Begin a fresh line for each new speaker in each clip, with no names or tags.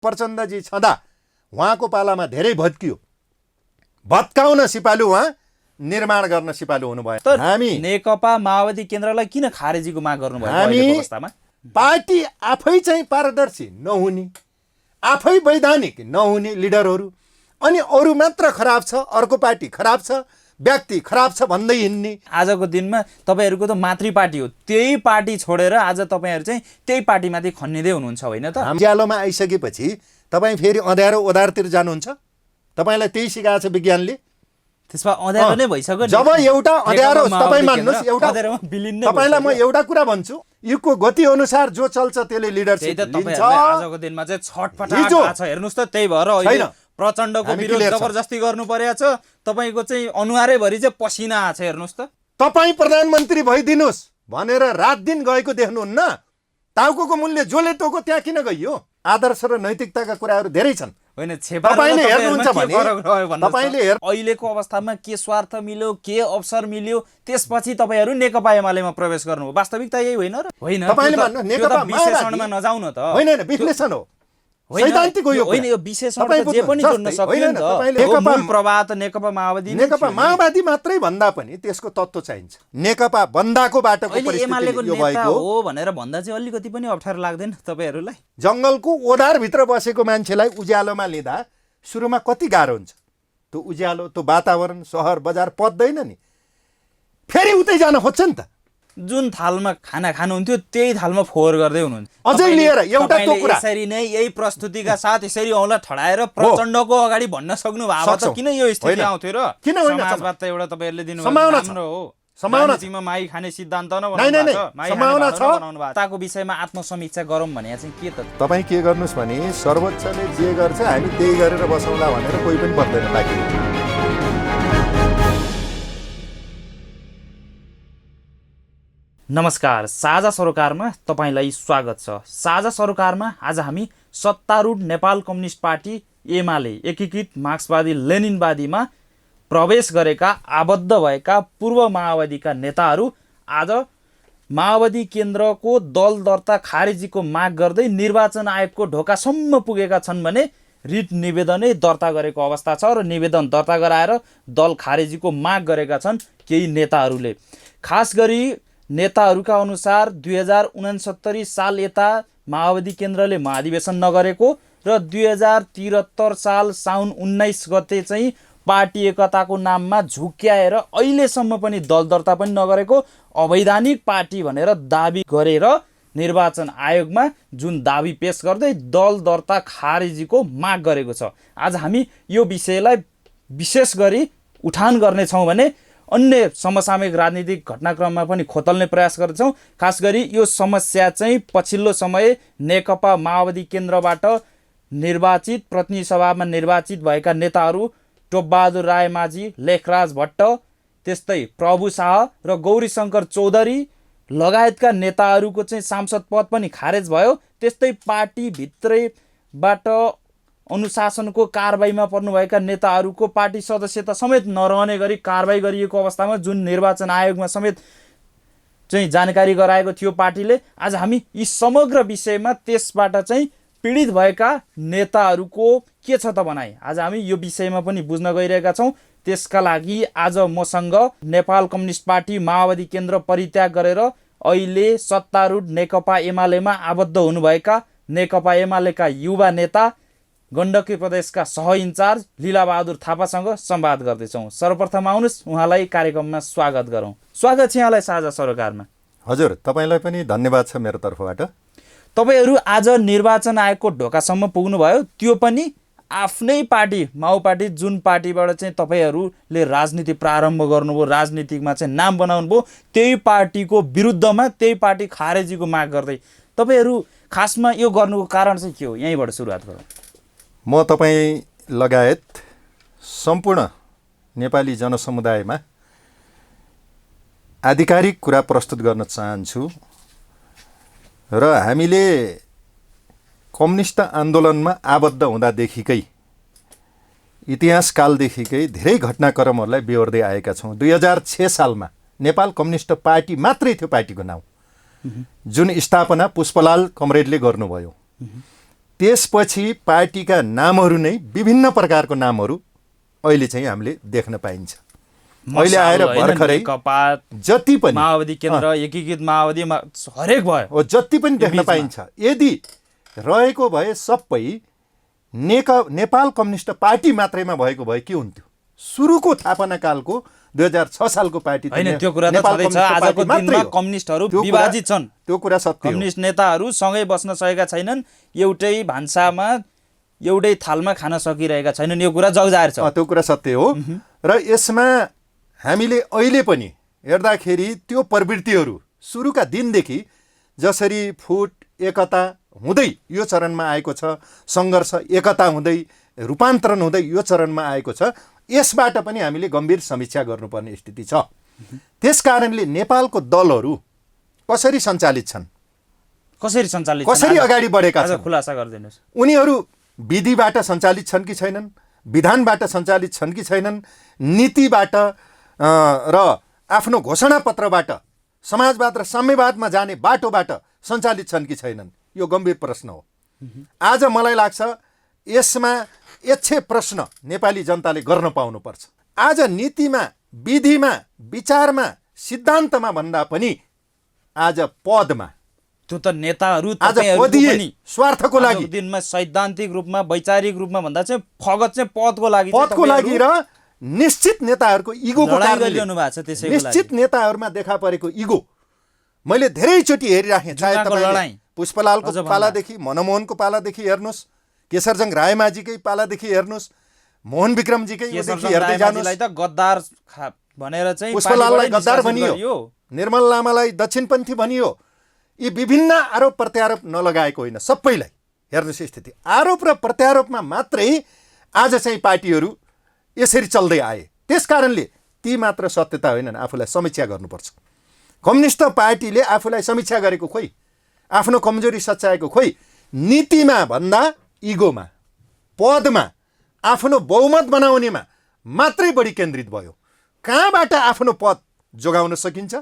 प्रचण्डजी छँदा उहाँको पालामा धेरै भत्कियो, भत्काउन सिपालु उहाँ, निर्माण गर्न सिपालु हुनुभयो।
तर
हामी
नेकपा माओवादी केन्द्रलाई किन खारेजीको माग गर्नुभयो
हामी
अहिलेको अवस्थामा?
पार्टी आफै चाहिँ पारदर्शी नहुने, आफै वैधानिक नहुने लिडरहरू, अनि अरू मात्र खराब छ, अर्को पार्टी खराब छ, व्यक्ति खराब छ भन्दै हिँड्ने।
आजको दिनमा तपाईँहरूको त मातृ पार्टी हो, त्यही पार्टी छोडेर आज तपाईँहरू चाहिँ त्यही पार्टीमाथि खन्निँदै हुनुहुन्छ होइन त?
उज्यालोमा आइसकेपछि तपाईँ फेरि अँध्यारो ओधारतिर जानुहुन्छ? तपाईँलाई त्यही सिकाएको छ विज्ञानले।
त्यसमा अँध्यारो नै भइसक्यो नि।
जब एउटा अँध्यारो, तपाईँ मान्नुहोस्, एउटा
अँध्यारोमा विलिन नै
तपाईँलाई म एउटा कुरा भन्छु, युगको गति अनुसार जो चल्छ त्यसले लिडरसिप
त्यही त
लिन्छ।
तपाईँहरूले आजको दिनमा चाहिँ छटपटाट भएको छ। हेर्नुहोस् त, त्यही भएर अहिले प्रचण्डको विरोध जबरजस्ती गर्नु परेको छ। तपाईँको चाहिँ अनुहारैभरि चाहिँ पसिना आएको छ। हेर्नुहोस् त,
तपाईँ प्रधानमन्त्री भइदिनुहोस् भनेर रात दिन गएको देख्नुहुन्न? टाउको मूल्य जसले टोको त्यहाँ किन गइयो? आदर्श र नैतिकताका कुराहरू धेरै छन्।
होइन,
तपाईँले हेर्नुहुन्छ भने तपाईँले
अहिलेको अवस्थामा के स्वार्थ मिल्यो, के अवसर मिल्यो, त्यसपछि तपाईँहरू नेकपा एमालेमा प्रवेश गर्नुभयो। वास्तविकता यही होइन र? होइन,
तपाईँले भन्नु नेकपा
विश्लेषणमा नजाउ न त।
होइन, विश्लेषण हो, सैद्धान्तिक हो यो।
होइन, यो विश्लेषण त जे पनि जोड्न सक्दैन त। मूल प्रवाह त नेकपा माओवादी,
नेकपा माओवादी मात्रै भन्दा पनि त्यसको तत्त्व चाहिन्छ। नेकपा बन्दाको बाटोको
एमालेको
परिस्थिति यो
नेता
भएको
हो भनेर भन्दा चाहिँ अलिकति पनि अप्ठ्यारो लाग्दैन तपाईँहरूलाई?
जङ्गलको ओधारभित्र बसेको मान्छेलाई उज्यालोमा लिँदा सुरुमा कति गाह्रो हुन्छ। त्यो उज्यालो, त्यो वातावरण, सहर बजार पत्दैन नि, फेरि उतै जान खोज्छ नि त।
जुन थालमा खाना खानुहुन्थ्यो त्यही थालमा फोहोर गर्दै हुनुहुन्छ।
अझै लिएर एउटा त्यो कुरा
यसरी नै यही प्रस्तुतिका साथ यसरी औँला ठडाएर प्रचण्डको अगाडि भन्न सक्नु भएको त किन यो स्थिति आउँथ्यो र?
किन होइन?
समाजवाद त एउटा तपाईँहरूले दिनु
सम्भावना छ।
राम्रो हो।
सम्भावना छ।
राजनीतिमा माई खाने सिद्धान्त
सम्भावना छ।
ताको विषयमा आत्मसमीक्षा गरौँ भने चाहिँ के त?
तपाईँ के गर्नुहोस् भने सर्वोच्चले जे गर्छ हामी त्यही गरेर बसौँला भनेर कोही पनि बस्दैन बाँकी।
नमस्कार, साझा सरोकारमा तपाईँलाई स्वागत छ। साझा सरोकारमा आज हामी सत्तारूढ नेपाल कम्युनिस्ट पार्टी एमाले एकीकृत मार्क्सवादी लेनिनवादीमा प्रवेश गरेका आबद्ध भएका पूर्व माओवादीका नेताहरू आज माओवादी केन्द्रको दल दर्ता खारेजीको माग गर्दै निर्वाचन आयोगको ढोकासम्म पुगेका छन् भने रिट निवेदनै दर्ता गरेको अवस्था छ र निवेदन दर्ता गराएर दल खारेजीको माग गरेका छन् केही नेताहरूले। खास गरी नेताहरूका अनुसार 2069 साल यता माओवादी केन्द्रले महाधिवेशन नगरेको र 2073 साल साउन 19 गते चाहिँ पार्टी एकताको नाममा झुक्क्याएर अहिलेसम्म पनि दल दर्ता पनि नगरेको अवैधानिक पार्टी भनेर दाबी गरेर निर्वाचन आयोगमा जुन दाबी पेश गर्दै दल दर्ता खारेजीको माग गरेको छ। आज हामी यो विषयलाई विशेष गरी उठान गर्नेछौँ भने अन्य समसामयिक राजनीतिक घटनाक्रममा पनि खोतल्ने प्रयास गर्छौँ। खास गरी यो समस्या चाहिँ पछिल्लो समय नेकपा माओवादी केन्द्रबाट निर्वाचित प्रतिनिधि सभामा निर्वाचित भएका नेताहरू टोपबहादुर रायमाझी, लेखराज भट्ट, त्यस्तै प्रभु शाह र गौरीशङ्कर चौधरी लगायतका नेताहरूको चाहिँ सांसद पद पनि खारेज भयो। त्यस्तै पार्टीभित्रैबाट अनुशासनको कारबाहीमा पर्नुभएका नेताहरूको पार्टी सदस्यता समेत नरहने गरी कारबाही गरिएको अवस्थामा जुन निर्वाचन आयोगमा समेत चाहिँ जानकारी गराएको थियो पार्टीले, आज हामी यी समग्र विषयमा त्यसबाट चाहिँ पीडित भएका नेताहरूको के छ त भनाइ, आज हामी यो विषयमा पनि बुझ्न गइरहेका छौँ। त्यसका लागि आज मसँग नेपाल कम्युनिस्ट पार्टी माओवादी केन्द्र परित्याग गरेर अहिले सत्तारूढ नेकपा एमालेमा आबद्ध हुनुभएका नेकपा एमालेका युवा नेता गण्डकी प्रदेशका सह इन्चार्ज लीलाबहादुर थापासँग संवाद गर्दैछौँ। सर्वप्रथम आउनुहोस् उहाँलाई कार्यक्रममा स्वागत गरौँ। स्वागत छ यहाँलाई साझा सरोकारमा।
हजुर, तपाईँलाई पनि धन्यवाद छ मेरो तर्फबाट।
तपाईँहरू आज निर्वाचन आयोगको ढोकासम्म पुग्नुभयो, त्यो पनि आफ्नै पार्टी माओ पार्टी जुन पार्टीबाट चाहिँ तपाईँहरूले राजनीति प्रारम्भ गर्नुभयो, राजनीतिमा चाहिँ नाम बनाउनुभयो, त्यही पार्टीको विरुद्धमा त्यही पार्टी खारेजीको माग गर्दै तपाईँहरू खासमा यो गर्नुको कारण चाहिँ के हो? यहीँबाट सुरुवात गरौँ।
म तपाईँ लगायत सम्पूर्ण नेपाली जनसमुदायमा आधिकारिक कुरा प्रस्तुत गर्न चाहन्छु र हामीले कम्युनिस्ट आन्दोलनमा आबद्ध हुँदादेखिकै इतिहास कालदेखिकै धेरै घटनाक्रमहरूलाई बेहोर्दै आएका छौँ। 2006 सालमा नेपाल कम्युनिस्ट पार्टी मात्रै थियो पार्टीको नाउँ, जुन स्थापना पुष्पलाल कमरेडले गर्नुभयो। त्यसपछि पार्टीका नामहरू नै विभिन्न प्रकारको नामहरू अहिले चाहिँ हामीले देख्न पाइन्छ। अहिले आएर भर्खरै जति पनि
माओवादी केन्द्र, एकीकृत माओवादी हरेक भयो
हो, जति पनि देख्न पाइन्छ। यदि रहेको भए सबै नेपाल कम्युनिस्ट पार्टी मात्रैमा भएको भए के हुन्थ्यो? सुरुको थापना कालको 2006 सालको पार्टी
हैन, त्यो कुरा त छँदैछ। आजको दिनमा कम्युनिस्टहरू विभाजित छन्।
त्यो कुरा सत्य हो।
कम्युनिस्ट नेताहरू सँगै बस्न सकेका छैनन्, एउटै भान्सामा एउटै थालमा खान सकिरहेका छैनन्, यो कुरा जगजाहेर छ।
त्यो कुरा सत्य हो। र यसमा हामीले अहिले पनि हेर्दाखेरि त्यो प्रवृत्तिहरू सुरुका दिनदेखि जसरी फुट एकता हुँदै यो चरणमा आएको छ, सङ्घर्ष एकता हुँदै रूपान्तरण हुँदै यो चरणमा आएको छ, यसबाट पनि हामीले गम्भीर समीक्षा गर्नुपर्ने स्थिति छ। त्यसकारणले नेपालको दलहरू कसरी सञ्चालित छन्, कसरी अगाडि बढेका छन्,
खुलासा गरिदिनुहोस्।
उनीहरू विधिबाट सञ्चालित छन् कि छैनन्, विधानबाट सञ्चालित छन् कि छैनन्, नीतिबाट र आफ्नो घोषणापत्रबाट समाजवाद र साम्यवादमा जाने बाटोबाट सञ्चालित छन् कि छैनन्, यो गम्भीर प्रश्न हो। आज मलाई लाग्छ यसमा यच्छे प्रश्न नेपाली जनताले गर्न पाउनुपर्छ। आज नीतिमा, विधिमा, विचारमा, सिद्धान्तमा भन्दा पनि आज पदमा,
त्यो त नेताहरू
आज पदीय स्वार्थको लागि
दिनमा सैद्धान्तिक रूपमा, वैचारिक रूपमा भन्दा चाहिँ फगत चाहिँ पदको लागि
र निश्चित नेताहरूको इगोको कारणले
त्यसैको
निश्चित नेताहरूमा देखा परेको इगो मैले धेरैचोटि हेरिराखेँ। चाहे तपाईँ पुष्पलालको पालादेखि, मनमोहनको पालादेखि हेर्नुहोस्, केशरजङ रायमाझीकै पालादेखि हेर्नुहोस्, मोहन विक्रमजीकै हेर्दै जानुहोस्,
गद्दार भनेर चाहिँ
पुष्पलाललाई गद्दार भनियो, निर्मल लामालाई दक्षिणपन्थी भनियो। यी विभिन्न आरोप प्रत्यारोप नलगाएको होइन, सबैलाई हेर्नुहोस् स्थिति। आरोप र प्रत्यारोपमा मात्रै आज चाहिँ पार्टीहरू यसरी चल्दै आए। त्यसकारणले ती मात्र सत्यता होइनन्, आफूलाई समीक्षा गर्नुपर्छ। कम्युनिस्ट पार्टीले आफूलाई समीक्षा गरेको खोइ, आफ्नो कमजोरी सच्याएको खोइ, नीतिमा भन्दा इगोमा, पदमा, आफ्नो बहुमत बनाउनेमा मात्रै बढी केन्द्रित भयो। कहाँबाट आफ्नो पद जोगाउन सकिन्छ,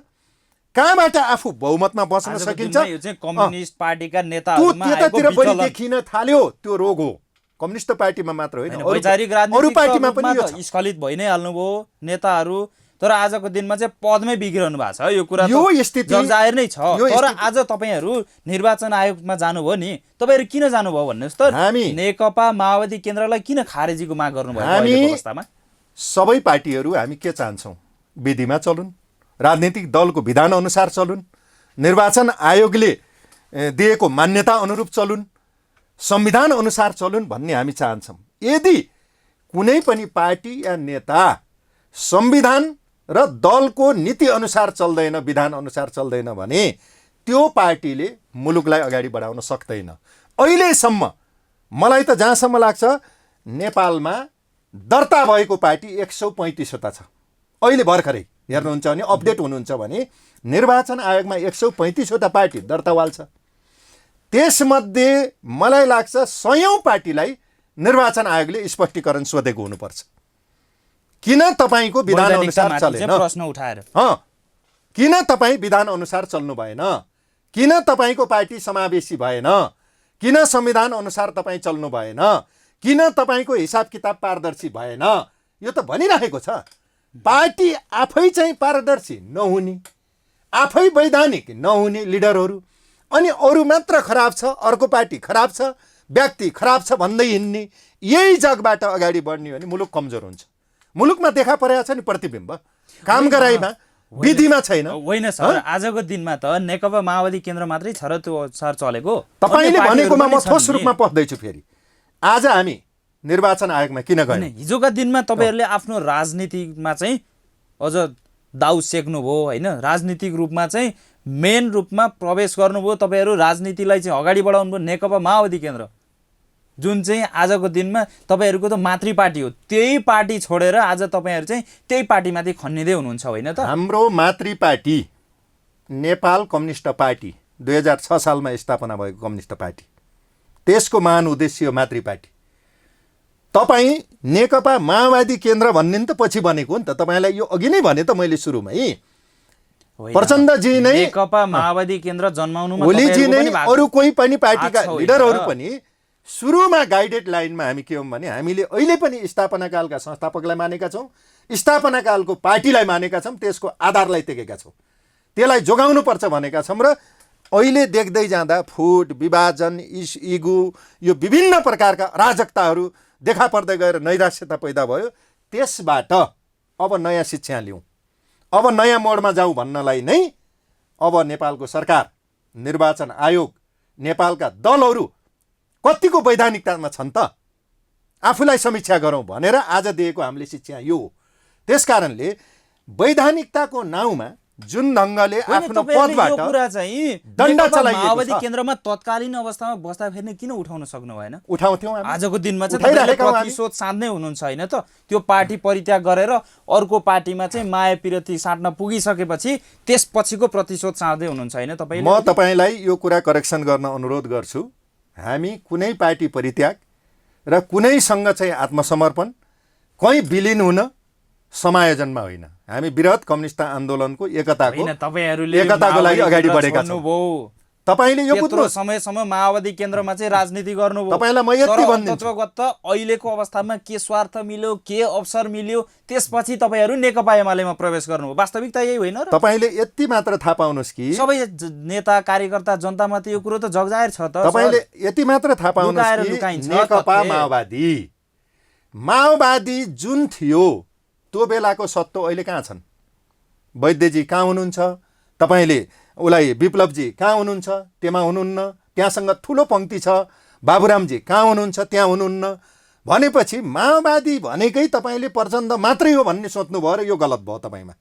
कहाँबाट आफू बहुमतमा बस्न सकिन्छ,
कम्युनिस्ट पार्टीका नेताहरूमा
त्यतातिर बढी देखिन थाल्यो। त्यो रोग हो, कम्युनिस्ट पार्टीमा मात्र होइन,
वैचारिक
अरू पार्टीमा पनि यो
स्खलित भइ नै हाल्नुभयो नेताहरू। तर आजको दिनमा चाहिँ पदमै बिग्रनु भएको छ। यो कुरा
यो स्थिति
जगजाहेर नै छ। तर आज तपाईँहरू निर्वाचन आयोगमा जानुभयो नि, तपाईँहरू किन जानुभयो भन्नुहोस् त? नेकपा माओवादी केन्द्रलाई किन खारेजीको माग गर्नुभयो?
हामी सबै पार्टीहरू हामी के चाहन्छौँ? विधिमा चलुन्, राजनीतिक दलको विधान अनुसार चलुन्, निर्वाचन आयोगले दिएको मान्यता अनुरूप चलुन्, संविधान अनुसार चलुन् भन्ने हामी चाहन्छौँ। यदि कुनै पनि पार्टी या नेता संविधान र दलको नीति अनुसार चल्दैन, विधान अनुसार चल्दैन भने त्यो पार्टीले मुलुकलाई अगाडि बढाउन सक्दैन। अहिलेसम्म मलाई त जहाँसम्म लाग्छ नेपालमा दर्ता भएको पार्टी 135 वटा छ। अहिले भर्खरै हेर्नुहुन्छ भने, अपडेट हुनुहुन्छ भने निर्वाचन आयोगमा 135 वटा पार्टी दर्तावाल छ। त्यसमध्ये मलाई लाग्छ 100औं पार्टीलाई निर्वाचन आयोगले स्पष्टीकरण सोधेको हुनुपर्छ। किन तपाईँको विधान अनुसार चलेन?
प्रश्न उठाएर
किन तपाईँ विधान अनुसार चल्नु भएन? किन तपाईँको पार्टी समावेशी भएन? किन संविधान अनुसार तपाईँ चल्नु भएन? किन तपाईँको हिसाब किताब पारदर्शी भएन? यो त भनिरहेको छ। पार्टी आफै चाहिँ पारदर्शी नहुने, आफै वैधानिक नहुने लिडरहरू, अनि अरू मात्र खराब छ, अर्को पार्टी खराब छ, व्यक्ति खराब छ भन्दै हिँड्ने, यही जगबाट अगाडि बढ्ने भने मुलुक कमजोर हुन्छ। मुलुकमा देखा परेको छ नि प्रतिबिम्ब, काम गराइमा, विधिमा छैन।
होइन सर, आजको दिनमा त नेकपा माओवादी केन्द्र मात्रै छ र त्यो सर चलेको।
तपाईँले भनेकोमा म ठोस रूपमा पस्दैछु। फेरि आज हामी निर्वाचन आयोगमा किन गएन?
हिजोका दिनमा तपाईँहरूले आफ्नो राजनीतिमा चाहिँ अझ दाउ सेक्नुभयो होइन, राजनीतिक रूपमा चाहिँ मेन रूपमा प्रवेश गर्नुभयो। तपाईँहरू राजनीतिलाई चाहिँ अगाडि बढाउनु भयो। नेकपा माओवादी केन्द्र जुन चाहिँ आजको दिनमा तपाईँहरूको त मातृ पार्टी हो, त्यही पार्टी छोडेर आज तपाईँहरू चाहिँ त्यही पार्टीमाथि खन्निँदै हुनुहुन्छ होइन त?
हाम्रो मातृ पार्टी नेपाल कम्युनिस्ट पार्टी 2006 सालमा स्थापना भएको कम्युनिस्ट पार्टी, त्यसको महान उद्देश्य हो मातृ पार्टी। तपाईँ नेकपा माओवादी केन्द्र भन्ने त पछि बनेको हो नि त। तपाईँलाई यो अघि नै भने त मैले सुरुमै, प्रचण्डजी नै
नेकपा माओवादी केन्द्र जन्माउनुमा
ओलीजी नै, अरू कोही पनि पार्टीका लिडरहरू पनि सुरुमा गाइडेड लाइनमा हामी के हौँ भने हामीले अहिले पनि स्थापनाकालका संस्थापकलाई मानेका छौँ, स्थापनाकालको पार्टीलाई मानेका छौँ, त्यसको आधारलाई टेकेका छौँ, त्यसलाई जोगाउनुपर्छ भनेका छौँ। र अहिले देख्दै जाँदा फुट विभाजन इगु यो विभिन्न प्रकारका अराजकताहरू देखा पर्दै गएर नैराश्यता पैदा भयो। त्यसबाट अब नयाँ शिक्षा लिउँ, अब नयाँ मोडमा जाउँ भन्नलाई नै अब नेपालको सरकार, निर्वाचन आयोग, नेपालका दलहरू कतिको वैधानिकतामा छन् त आफूलाई समीक्षा गरौँ भनेर आज दिएको हामीले शिक्षा यो हो। त्यसकारणले वैधानिकताको नाउँमा जुन ढङ्गले आफ्नो पदबाट दण्ड चलाइएको
माओवादी
छ,
केन्द्रमा तत्कालीन अवस्थामा बस्दा फेरि किन उठाउन सक्नु भएन?
उठाउँथ्यौँ हामी।
आजको दिनमा चाहिँ
उठाइरहेका हौँ हामी।
प्रतिशोध साध्नै हुनुहुन्छ होइन त? त्यो पार्टी परित्याग गरेर अर्को पार्टीमा चाहिँ माया पिरती साट्न पुगिसकेपछि त्यसपछिको प्रतिशोध साध्दै हुनुहुन्छ होइन तपाईँ?
म तपाईँलाई यो कुरा करेक्सन गर्न अनुरोध गर्छु। हामी कुनै पार्टी परित्याग र कुनैसँग चाहिँ आत्मसमर्पण, कहीँ विलिन हुन, समायोजनमा होइन। हामी वृहत कम्युनिस्ट आन्दोलनको एकताको लागि अगाडि बढेका छौँ। तपाईँले यो बुझ्नु,
समयसम्म माओवादी केन्द्रमा चाहिँ राजनीति गर्नुभयो।
तपाईँलाई म यति भनिदिन्छु,
तत्त्वगत अहिलेको अवस्थामा के स्वार्थ मिल्यो, के अवसर मिल्यो, त्यसपछि तपाईँहरू नेकपा एमालेमा प्रवेश गर्नुभयो। वास्तविकता यही होइन र?
तपाईँले यति मात्र थाहा पाउनुहोस् कि
सबै नेता कार्यकर्ता जनतामाथि यो कुरो त जगजाहेर छ त।
तपाईँले यति मात्र थाहा पाउनुहोस् कि नेकपा माओवादी जुन थियो त्यो बेलाको सत्तो अहिले कहाँ छन्? वैद्यजी कहाँ हुनुहुन्छ? तपाईँले उसलाई विप्लवजी कहाँ हुनुहुन्छ? त्यहाँ हुनुहुन्न। त्यहाँसँग ठुलो पङ्क्ति छ। बाबुरामजी कहाँ हुनुहुन्छ? त्यहाँ हुनुहुन्न। भनेपछि माओवादी भनेकै तपाईँले प्रचण्ड मात्रै हो भन्ने सोच्नुभयो र यो गलत भयो तपाईँमा।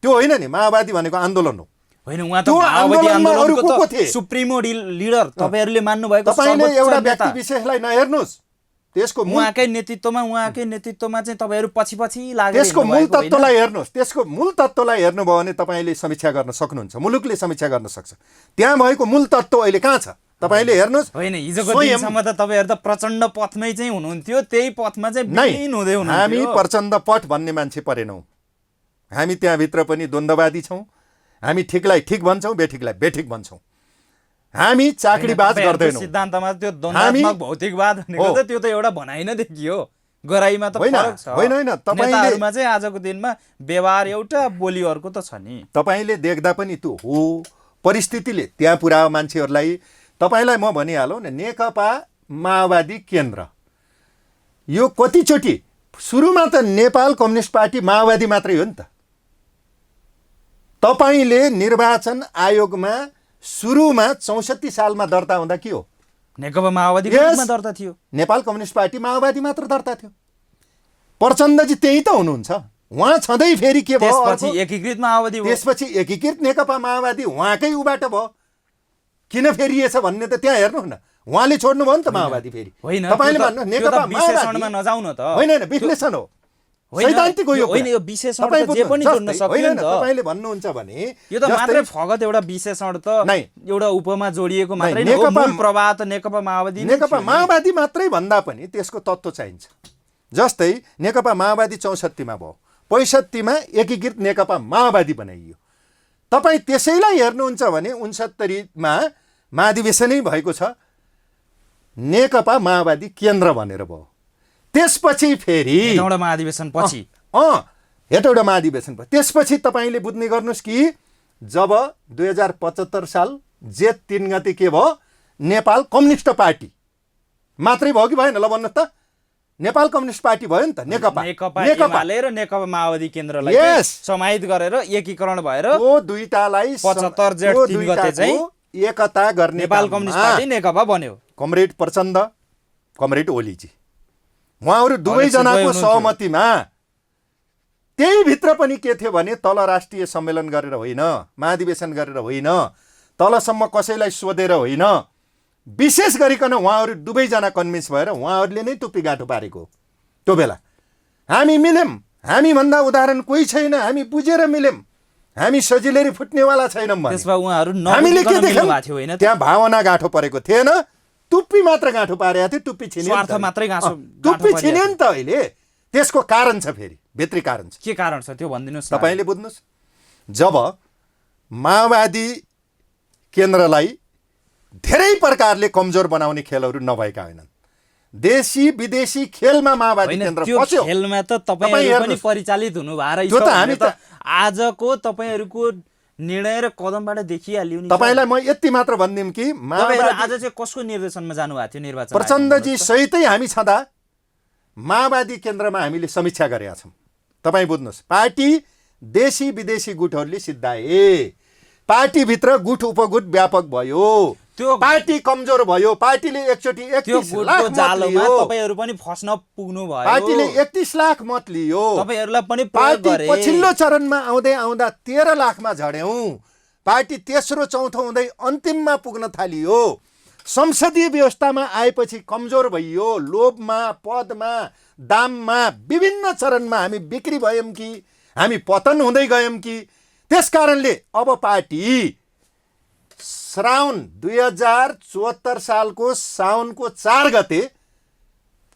त्यो होइन नि, माओवादी भनेको आन्दोलन हो।
होइन, उहाँ त माओवादी आन्दोलनको त सुप्रिमो लिडर तपाईहरूले मान्नुभएको।
तपाईँले एउटा व्यक्ति विशेषलाई नहेर्नुहोस्, त्यसको
उहाँकै नेतृत्वमा चाहिँ तपाईँहरू पछि लागेर
त्यसको मूल तत्त्वलाई हेर्नुहोस्। त्यसको मूल तत्त्वलाई हेर्नुभयो भने तपाईँले समीक्षा गर्न सक्नुहुन्छ, मुलुकले समीक्षा गर्न सक्छ। त्यहाँ भएको मूल तत्त्व अहिले कहाँ छ तपाईँले हेर्नुहोस्।
होइन, हिजोको दिनसम्म त तपाईँहरू त प्रचण्ड पथमै चाहिँ हुनुहुन्थ्यो, त्यही पथमा चाहिँ विलीन हुँदै हुनुहुन्थ्यो।
हामी प्रचण्ड पथ भन्ने मान्छे परेनौँ। हामी त्यहाँभित्र पनि द्वन्द्ववादी छौँ। हामी ठिकलाई ठिक भन्छौँ, बेठिकलाई बेठिक भन्छौँ। हामी चाकडीबाज गर्दैनौँ।
सिद्धान्तमा त्यो द्वन्द्वात्मक भौतिकवाद भनेको त त्यो त एउटा भनाइ नै देखियो, गराइमा त फरक छ।
होइन,
नेताहरूमा चाहिँ आजको दिनमा व्यवहार एउटा, बोली अर्को त छ नि।
तपाईँले देख्दा पनि त्यो हो, परिस्थितिले त्यहाँ पुर्यायो मान्छेहरूलाई। तपाईँलाई म भनिहालौँ न, नेकपा माओवादी केन्द्र यो कतिचोटि, सुरुमा त नेपाल कम्युनिस्ट पार्टी माओवादी मात्रै हो नि त। तपाईँले निर्वाचन आयोगमा सुरुमा 64 सालमा दर्ता हुँदा के हो?
नेकपा माओवादीको रूपमा दर्ता थियो।
नेपाल कम्युनिस्ट पार्टी माओवादी मात्र दर्ता थियो। प्रचण्डजी त्यही त हुनुहुन्छ। उहाँ छँदै फेरि के भयो?
त्यसपछि एकीकृत माओवादी भयो।
त्यसपछि एकीकृत नेकपा माओवादी उहाँकै उबाट भयो। किन फेरिएछ भन्ने त त्यहाँ हेर्नु न, उहाँले छोड्नु भयो नि त माओवादी फेरि।
होइन,
तपाईँले भन्नु नेकपा
विश्लेषणमा नजाउँ न त।
होइन, विश्लेषण हो, सैद्धान्तिक हो यो।
होइन, यो विश्लेषण त जे पनि जोड्न सक्दैन त।
तपाईँले भन्नुहुन्छ भने
यो त मात्रै फगत एउटा विश्लेषण त एउटा उपमा जोडिएको मात्रै
नै हो।
मूल प्रवाह त नेकपा माओवादी
मात्रै भन्दा पनि त्यसको तत्त्व चाहिन्छ। जस्तै नेकपा माओवादी 64 मा भयो, 65 मा एकीकृत नेकपा माओवादी बनाइयो। तपाईँ त्यसैलाई हेर्नुहुन्छ भने 69 मा महाधिवेशनै भएको छ, नेकपा माओवादी केन्द्र भनेर भयो। त्यसपछि फेरि
हेटौँडा महाधिवेशन पछि
हेटौँडा महाधिवेशन पछि त्यसपछि तपाईँले बुझ्ने गर्नुहोस् कि जब 2075 साल जेठ 3 गते के भयो? नेपाल कम्युनिस्ट पार्टी मात्रै भयो कि भएन? ल भन्नुहोस् त। नेपाल कम्युनिस्ट पार्टी भयो नि त। नेकपा
एमाले र नेकपा माओवादी केन्द्रलाई समाहित गरेर एकीकरण भएर
त्यो दुईटालाई
75 जेठ 3 गते चाहिँ
एकता गर्ने
नेपाल कम्युनिस्ट पार्टी नेकपा बन्यो।
कमरेड प्रचण्ड, कमरेड ओलीजी, उहाँहरू दुवैजनाको सहमतिमा। त्यही भित्र पनि के थियो भने तल राष्ट्रिय सम्मेलन गरेर होइन, महाधिवेशन गरेर होइन, तलसम्म कसैलाई सोधेर होइन, विशेष गरिकन उहाँहरू दुवैजना कन्भिन्स भएर उहाँहरूले नै टुप्पी गाँठो पारेको। त्यो बेला हामी मिल्यौँ, हामीभन्दा उदाहरण कोही छैन, हामी बुझेर मिल्यौँ, हामी सजिलै फुट्नेवाला छैनौँ भने हामीले के देख्यौँ? त्यहाँ भावना गाँठो परेको थिएन, टुप्पी मात्र गाँठो पारेको थियो। टुप्पी छिन्यो, टुप्पी छिन्यो नि त अहिले। त्यसको कारण छ, फेरि भित्री कारण छ।
के कारण छ त्यो भनिदिनुहोस्।
तपाईँले बुझ्नुहोस्, जब माओवादी केन्द्रलाई धेरै प्रकारले कमजोर बनाउने खेलहरू नभएका होइनन्, देशी विदेशी खेलमा माओवादी
होइन,
केन्द्र
त्यो
पस्यो।
खेलमा त
तपाईँ
तपाईँहरू पनि
हेर्नुहोस्।
परिचालित हुनु
त्यो त हामी
त आजको तपाईँहरूको निर्णय र कदमबाट देखिहाल्यो नि।
तपाईँलाई म यति मात्र भनिदिउँ कि
तपाईँहरू आज चाहिँ कसको निर्देशनमा जानुभएको थियो निर्वाचन
प्रचण्डजी सहितै हामी छँदा माओवादी केन्द्रमा हामीले समीक्षा गरेका छौँ। तपाईँ बुझ्नुहोस्, पार्टी देशी विदेशी गुटहरूले सिद्धाए, पार्टीभित्र गुट उपगुट व्यापक भयो,
त्यो
पार्टी कमजोर भयो, पार्टीले एकचोटि
त्यो
31
गुटको
लाख मत
जालोमा
लियो,
तपाईँहरू पनि फस्न पुग्नु भयो।
पार्टीले 31 लाख मत लियो,
तपाईँहरूलाई पनि प्रयोग
पार्टी
गरे।
पछिल्लो चरणमा आउँदै आउँदा 13 लाखमा झड्यौँ, पार्टी तेस्रो चौथो हुँदै अन्तिममा पुग्न थालियो, संसदीय व्यवस्थामा आएपछि कमजोर भइयो, लोभमा पदमा दाममा विभिन्न चरणमा हामी बिक्री भयौँ कि हामी पतन हुँदै गयौँ कि। त्यसकारणले अब पार्टी श्रावण 2074 सालको साउनको 4 गते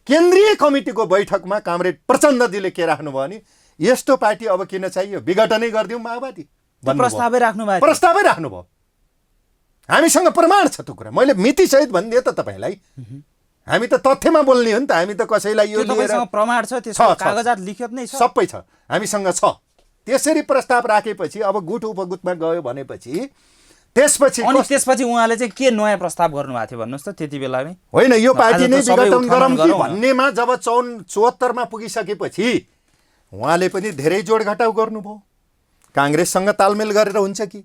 केन्द्रीय कमिटीको बैठकमा कामरेड प्रचण्डजीले के राख्नुभयो भने यस्तो पार्टी अब किन चाहियो, विघटनै गरिदिउँ माओवादी भन्नुभयो।
प्रस्तावै राख्नु भएको
प्रस्तावै राख्नुभयो। हामीसँग प्रमाण छ त्यो कुरा, मैले मितिसहित भनिदिएँ त तपाईँलाई। हामी त तथ्यमा बोल्ने हो नि त, हामी त कसैलाई यो लिएर
तपाईँसँग प्रमाण छ, त्यसको कागजात लिखित नै छ,
सबै छ हामीसँग छ। त्यसरी प्रस्ताव राखेपछि अब गुट उपगुटमा गयो भनेपछि त्यसपछि
अनि त्यसपछि उहाँले चाहिँ के नयाँ प्रस्ताव गर्नुभएको थियो भन्नुहोस् त त्यति बेला नै?
होइन, यो पार्टी नै
आज त सबै
विघटन गरौँ कि
गरौँ न।
भन्नेमा जब 74 मा पुगिसकेपछि उहाँले पनि धेरै जोड घटाउ गर्नुभयो। काङ्ग्रेससँग तालमेल गरेर हुन्छ कि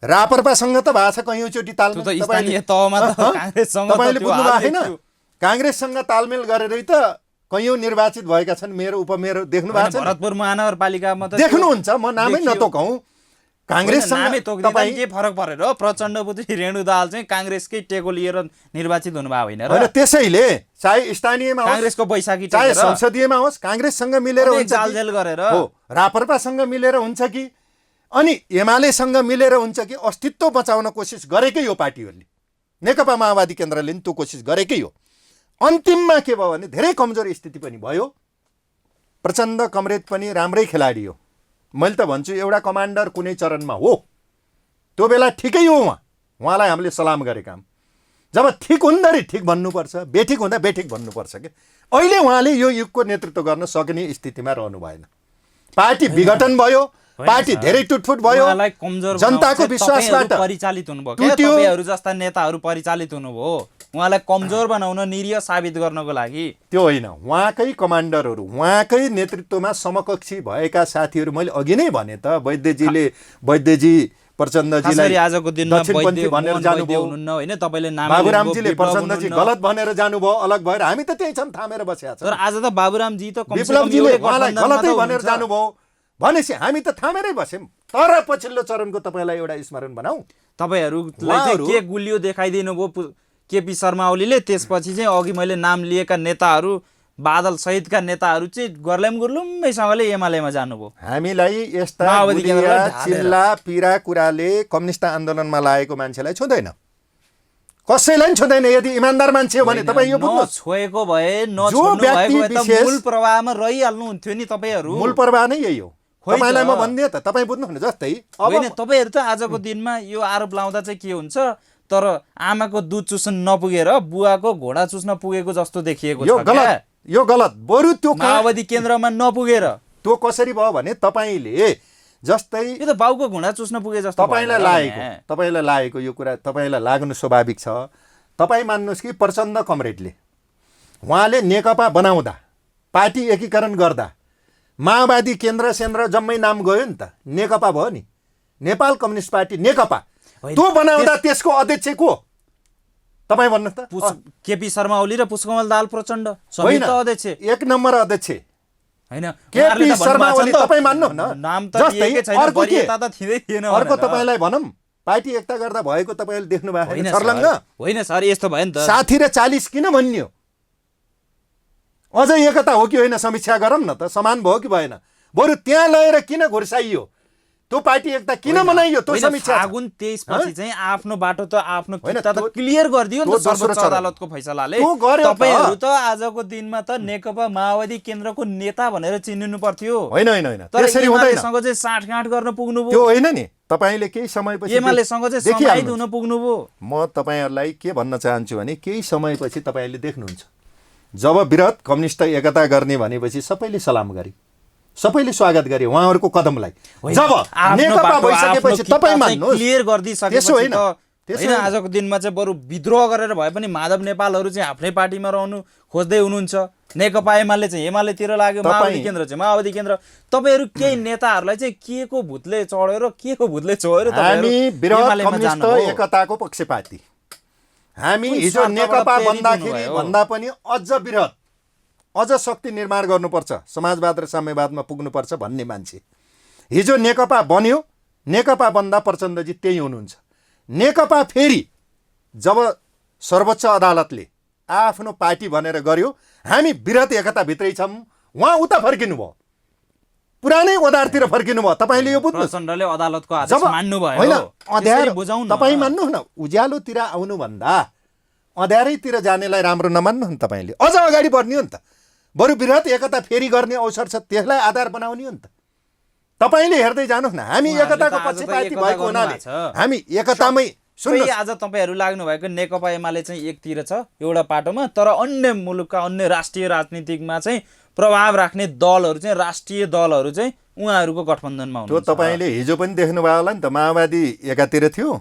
राप्रपासँग त भएको छ कयौँचोटि तालमेल।
त्यो त स्थानीय तहमा त काङ्ग्रेससँग त
तपाईँले
त्यो
बुझ्नु
हालै
भएको छैन? काङ्ग्रेससँग तालमेल गरेरै त कयौँ निर्वाचित भएका छन्। मेरो उपमेयर देख्नु भएको छ?
भरतपुर महानगरपालिकामा त
देख्नुहुन्छ, म नामै
देखियो।
नतोकौँ। काङ्ग्रेससँग
तपाईँ के फरक परेर प्रचण्ड पुत्री रेणु दाहाल चाहिँ काङ्ग्रेसकै टेको लिएर निर्वाचित हुनुभयो होइन र?
होइन, त्यसैले चाहे स्थानीयमा होस्
काङ्ग्रेसको बैशाखी
चाहे
टेकेर
संसदीयमा होस् काङ्ग्रेससँग मिलेर हुन्छ कि
जालझेल गरेर
हो, राप्रपासँग मिलेर हुन्छ कि अनि एमालेसँग मिलेर हुन्छ कि अस्तित्व बचाउन कोसिस गरेकै हो पार्टीहरूले। नेकपा माओवादी केन्द्रले नि त्यो कोसिस गरेकै हो। अन्तिममा के भयो भने धेरै कमजोर स्थिति पनि भयो। प्रचण्ड कमरेड पनि राम्रै खेलाडी हो। मैले त भन्छु एउटा कमान्डर कुनै चरणमा हो, त्यो बेला ठिकै हो उहाँलाई हामीले सलाम गरेका। जब ठिक हुँदाखेरि ठिक भन्नुपर्छ, बेठिक हुँदा बेठिक भन्नुपर्छ कि। अहिले उहाँले यो युगको नेतृत्व गर्न सक्ने स्थितिमा रहनु भएन। पार्टी विघटन भयो, पार्टी धेरै टुटफुट भयो,
उहाँलाई कमजोर
जनताको विश्वासबाट
परिचालित हुनुभयो क्या तपाईँहरू जस्ता नेताहरू परिचालित हुनुभयो। उहाँलाई कमजोर बनाउन, निरीह साबित गर्नको लागि
त्यो होइन। उहाँकै कमान्डरहरू, उहाँकै नेतृत्वमा समकक्षी भएका साथीहरू, मैले अघि नै भने त वैद्यजी प्रचण्डजीलाई
आजको दिनमा
दक्षिणपन्थी भनेर जानुभयो,
हुनुहुन्न होइन? तपाईँले नाम
बाबुरामजीले प्रचण्डजी गलत भनेर जानुभयो, अलग भएर हामी त त्यही छन् थामेर बसेका छौँ।
तर आज त बाबुरामजी त कमसेकम
विप्लवजीले
एउटै
उहाँलाई
गठबन्धनमा
गलतै
त
भनेर
हुनुहुन्छ।
जानुभयो भनेपछि हामी त थामेरै बस्यौँ। तर पछिल्लो चरणको तपाईँलाई एउटा स्मरण बनाऊ,
तपाईँहरूलाई चाहिँ के गुलियो देखाइदिनु भयो केपी शर्मा ओलीले। त्यसपछि चाहिँ अघि मैले नाम लिएका नेताहरू, बादल सहितका नेताहरू चाहिँ गर्लम गुर्लुम्बैसँगले एमालेमा जानुभयो।
हामीलाई यस्ता
माओवादी केन्द्रलाई ढालेर।
चिल्ला पिरा कुराले कम्युनिस्ट आन्दोलनमा लागेको मान्छेलाई छुँदैन, कसैलाई पनि छुँदैन। यदि इमान्दार मान्छे हो भने तपाईँ यो बुझ्नुहोस्।
छोएको भए
जो व्यक्ति विशेष
मूल प्रवाहमा रहिहाल्नुहुन्थ्यो नि तपाईँहरू।
मूल प्रवाह नै यही हो।
होइन
तपाईँलाई
त।
म भनिदिएँ त, तपाईँ बुझ्नुहुन्न। जस्तै
होइन, तपाईँहरू त आजको दिनमा यो आरोप लाउँदा चाहिँ के हुन्छ, तर आमाको दुध चुस्न नपुगेर बुवाको घोडा चुस्न पुगेको जस्तो देखिएको
यो
छ
गलत,
क्या?
यो गलत। बरु त्यो
माओवादी केन्द्रमा नपुगेर
त्यो कसरी भयो भने तपाईँले जस्तै
यो त बाउको घुँडा चुस्न पुगे जस्तो
तपाईँलाई लागेको यो कुरा तपाईँलाई लाग्नु स्वाभाविक छ। तपाईँ मान्नुहोस् कि प्रचण्ड कमरेडले उहाँले नेकपा बनाउँदा, पार्टी एकीकरण गर्दा माओवादी केन्द्र सेन्द्र जम्मै नाम गयो नि त, नेकपा भयो नि, नेपाल कम्युनिस्ट पार्टी नेकपा। त्यो बनाउँदा त्यसको अध्यक्ष को? तपाईँ भन्नुहोस् त।
केपी शर्मा ओली र पुष्पकमल दाहाल प्रचण्ड संयुक्त अध्यक्ष,
एक नम्बर अध्यक्ष
हैन?
केपी शर्मा ओली। तपाईँ मान्नु न,
नाम त दिएकै छैन, वरियता त थिँदै थिएन।
अर्को तपाईँलाई भनौँ, पार्टी एकता गर्दा भएको तपाईँले देख्नु भएको छैन छर्लङ्ग?
होइन सर, यस्तो भयो नि त।
60 र 40 किन भनियो? अझै एकता हो कि होइन समीक्षा गरौँ न त, समान भयो कि भएन? बरु त्यहाँ लगेर किन घुर्साइयो? त्यो पार्टी एकता किन मनाइयो? त्यो समीक्षा
फागुन 23 पछि चाहिँ आफ्नो बाटो त आफ्नो किता त क्लियर गरिदियो नि त सर्वोच्च अदालतको फैसलाले। तपाईहरु त आजको दिनमा त नेकपा माओवादी केन्द्रको नेता भनेर चिनिनु पर्थ्यो।
होइन होइन होइन,
त्यसरी हुँदैन। सँग चाहिँ साठगाँठ गर्न पुग्नु भयो।
त्यो होइन नि, तपाईले केही समयपछि
एमालेसँग चाहिँ समाहित हुन पुग्नु भयो।
म तपाईहरुलाई के भन्न चाहन्छु भने केही समयपछि तपाईले देख्नुहुन्छ जब वृहत कम्युनिस्ट एकता गर्ने भनेपछि सबैले सलाम गरे, सबैले स्वागत गरे उहाँहरूको कदमलाई। जब नेकपा भइसकेपछि तपाईँ मान्नुहोस्,
क्लियर गरिदिइसकेपछि
त्यसो होइन,
होइन आजको दिनमा चाहिँ बरु विद्रोह गरेर भए पनि माधव नेपालहरू चाहिँ आफ्नै पार्टीमा रहनु खोज्दै हुनुहुन्छ। नेकपा एमाले चाहिँ एमालेतिर लाग्यो, माओवादी केन्द्र चाहिँ माओवादी केन्द्र। तपाईँहरू केही नेताहरूलाई चाहिँ के को भूतले चढेर
हामी वृहत कम्युनिस्ट एकताको पक्षपाती। हामी हिजो नेकपा बन्दाखेरि भन्दा पनि अझ वृहत, अझ शक्ति निर्माण गर्नुपर्छ, समाजवाद र साम्यवादमा पुग्नुपर्छ भन्ने मान्छे। हिजो नेकपा बन्यो, नेकपा बन्दा प्रचण्डजी त्यही हुनुहुन्छ। नेकपा फेरि जब सर्वोच्च अदालतले आफ्नो पार्टी भनेर गर्यो, हामी वृहत एकताभित्रै छौँ, उहाँ उता फर्किनु भयो, पुरानै ओदारतिर फर्किनु भयो। तपाईँले यो बुझ्नु,
प्रचण्डले अदालतको आदेश मान्नु भयो
होइन, अँध्यारो तपाईँ मान्नु न, उज्यालोतिर आउनुभन्दा अँध्यारैतिर जानेलाई राम्रो नमान्नु नि, तपाईँले अझ अगाडि बढ्ने हो नि त। बरु वृहत एकता फेरि गर्ने अवसर छ, त्यसलाई आधार बनाउने हो नि त। तपाईँले हेर्दै जानुहोस् न, हामी एकताको पक्षपाती भएको हुनाले हामी एकतामै।
सुन्नु, आज तपाईँहरू लाग्नु भएको नेकपा एमाले चाहिँ एकतिर छ एउटा पाटोमा, तर अन्य मुलुकका अन्य राष्ट्रिय राजनीतिकमा चाहिँ प्रभाव राख्ने दलहरू चाहिँ, राष्ट्रिय दलहरू चाहिँ उहाँहरूको गठबन्धनमा हुनुहुन्छ।
त्यो तपाईँले हिजो पनि देख्नुभयो होला नि त, माओवादी एकातिर थियो,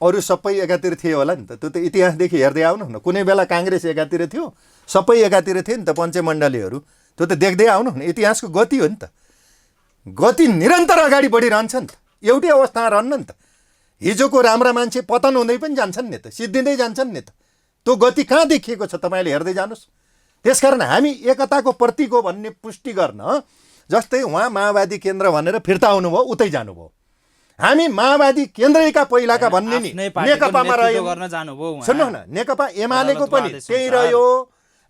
अरू सबै एकातिर थियो होला नि त। त्यो त इतिहासदेखि हेर्दै आउनुहोस् न, कुनै बेला काङ्ग्रेस एकातिर थियो, सबै एकातिर थियो नि त, पञ्चमण्डलीहरू। त्यो त देख्दै आउनुहोस् न, इतिहासको गति हो नि त। गति निरन्तर अगाडि बढिरहन्छ नि त, एउटै अवस्थामा रहन्न नि त। हिजोको राम्रा मान्छे पतन हुँदै पनि जान्छन् नि त, सिद्धिँदै जान्छन् नि त। त्यो गति कहाँ देखिएको छ तपाईँले हेर्दै जानुहोस्। त्यसकारण हामी एकताको प्रतीक हो भन्ने पुष्टि गर्न, जस्तै उहाँ माओवादी केन्द्र भनेर फिर्ता आउनुभयो, उतै जानुभयो। हामी माओवादी केन्द्रैका पहिलाका भन्ने नि नेकपामा रह्यौँ। सुन्नुहोस् न, नेकपा एमालेको पनि त्यही रह्यो।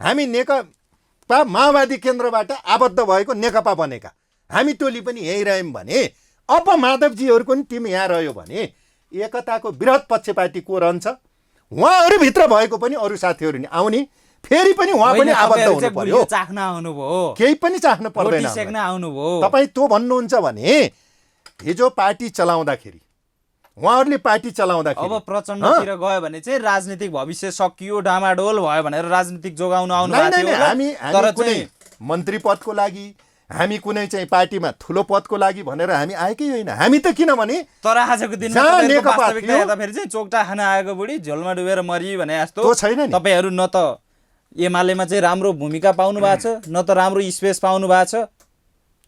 हामी नेकपा माओवादी केन्द्रबाट आबद्ध भएको नेकपा बनेका हामी टोली पनि यहीँ रह्यौँ भने, अब माधवजीहरूको नि टिम यहाँ रह्यो भने एकताको वृहत पक्षपाती को रहन्छ? उहाँहरूभित्र भएको पनि अरू साथीहरू नि आउने, फेरि पनि उहाँ पनि आबद्ध हुनु पर्यो। केही पनि चाख्नु पर्दैन। तपाईँ त्यो भन्नुहुन्छ भने हिजो पार्टी चलाउँदाखेरि, उहाँहरूले पार्टी चलाउँदाखेरि
अब प्रचण्डतिर गयो भने चाहिँ राजनीतिक भविष्य सकियो, डामाडोल भयो भनेर राजनीतिक जोगाउन आउनु भएको थियो।
हामी कुनै मन्त्री पदको लागि, हामी कुनै चाहिँ पार्टीमा ठुलो पदको लागि भनेर हामी आएकै होइन। हामी त किनभने
तर आजको दिनमा वास्तविकता हेर्दाखेरि चाहिँ चोक्टा खान आएको बुढी झोलमा डुबेर मरि भने जस्तो
छैन नि।
तपाईँहरू न त एमालेमा चाहिँ राम्रो भूमिका पाउनु भएको छ, न त राम्रो स्पेस पाउनु भएको छ।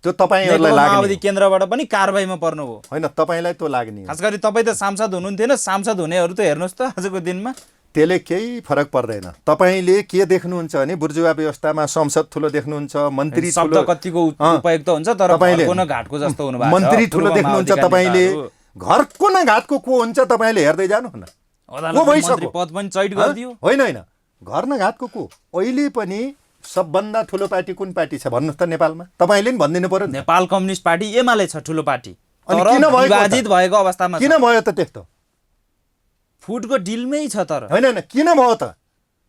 त्यो तपाईँहरूलाई लाग्ने
माओवादी केन्द्रबाट पनि कारबाहीमा पर्नु हो
होइन, तपाईँलाई त्यो लाग्ने।
खास गरी तपाईँ त सांसद हुनुहुन्थेन, सांसद हुनेहरू त हेर्नुहोस् त आजको दिनमा
त्यसले केही फरक पर्दैन। तपाईँले के देख्नुहुन्छ भने बुर्जुवा व्यवस्थामा संसद ठुलो देख्नुहुन्छ, मन्त्री
शब्द कतिको उपयुक्त हुन्छ, तर घरको न घाटको जस्तो हुनु भएको छ।
मन्त्री ठुलो देख्नुहुन्छ तपाईँले, घरको न घाटको को हुन्छ तपाईँले हेर्दै जानुहोस् न।
मन्त्री पद पनि चैट गरिदियो।
होइन होइन, घर न घाटको को अहिले पनि सबभन्दा ठुलो पार्टी कुन पार्टी छ भन्नुहोस् त नेपालमा? तपाईँले नि भनिदिनु पर्यो।
नेपाल कम्युनिस्ट पार्टी एमाले छ ठुलो पार्टी,
तर
विभाजित भएको अवस्थामा
किन भयो त त्यस्तो?
फुटको डिलमै छ। तर
होइन होइन, किन भयो त?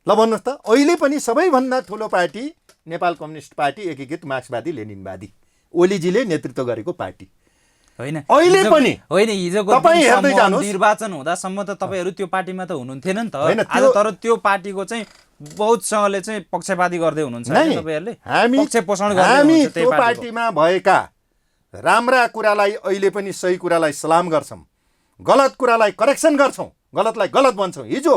ल भन्नुहोस् त। अहिले पनि सबैभन्दा ठुलो पार्टी नेपाल कम्युनिस्ट पार्टी, एकीकृत मार्क्सवादी लेनिनवादी, ओलीजीले नेतृत्व गरेको पार्टी
होइन।
अहिले पनि
होइन, हिजोको निर्वाचन हुँदासम्म त तपाईँहरू त्यो पार्टीमा त हुनुहुन्थेन नि त। आज तर त्यो पार्टीको चाहिँ बहुतसँगले चाहिँ पक्षपाती गर्दै हुनुहुन्छ तपाईँहरूले।
हामी त्यो पार्टीमा भएका राम्रा कुरालाई अहिले पनि सही कुरालाई सलाम गर्छौँ, गलत कुरालाई करेक्सन गर्छौँ, गलतलाई गलत भन्छौँ। हिजो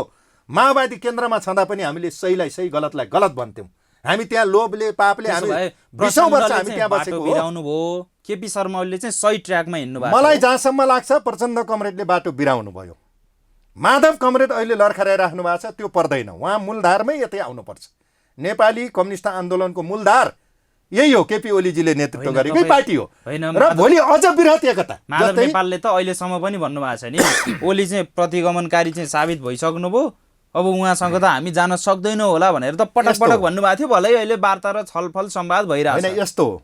माओवादी केन्द्रमा छँदा पनि हामीले सहीलाई सही, गलतलाई गलत भन्थ्यौँ। हामी त्यहाँ लोभले पापले हामी 20 वर्ष हामी त्यहाँ बसेको
हो। केपी शर्मा ओलीले चाहिँ सही ट्र्याकमा हिँड्नु भएको।
मलाई जहाँसम्म लाग्छ प्रचण्ड कमरेडले बाटो बिराउनु भयो। माधव कमरेड अहिले लड्खराइराख्नु भएको छ, त्यो पर्दैन। उहाँ मूलधारमै यतै आउनुपर्छ। नेपाली कम्युनिस्ट आन्दोलनको मूलधार यही हो, केपी ओलीजीले नेतृत्व गरेकै पार्टी हो र भोलि अझ वृहत एकता।
माधव नेपालले त अहिलेसम्म पनि भन्नुभएको छ नि, ओली चाहिँ प्रतिगमनकारी चाहिँ साबित भइसक्नुभयो, अब उहाँसँग त हामी जान सक्दैनौँ होला भनेर त पटक पटक भन्नुभएको थियो। भलै अहिले वार्ता र छलफल संवाद भइरहेको छ।
यस्तो हो,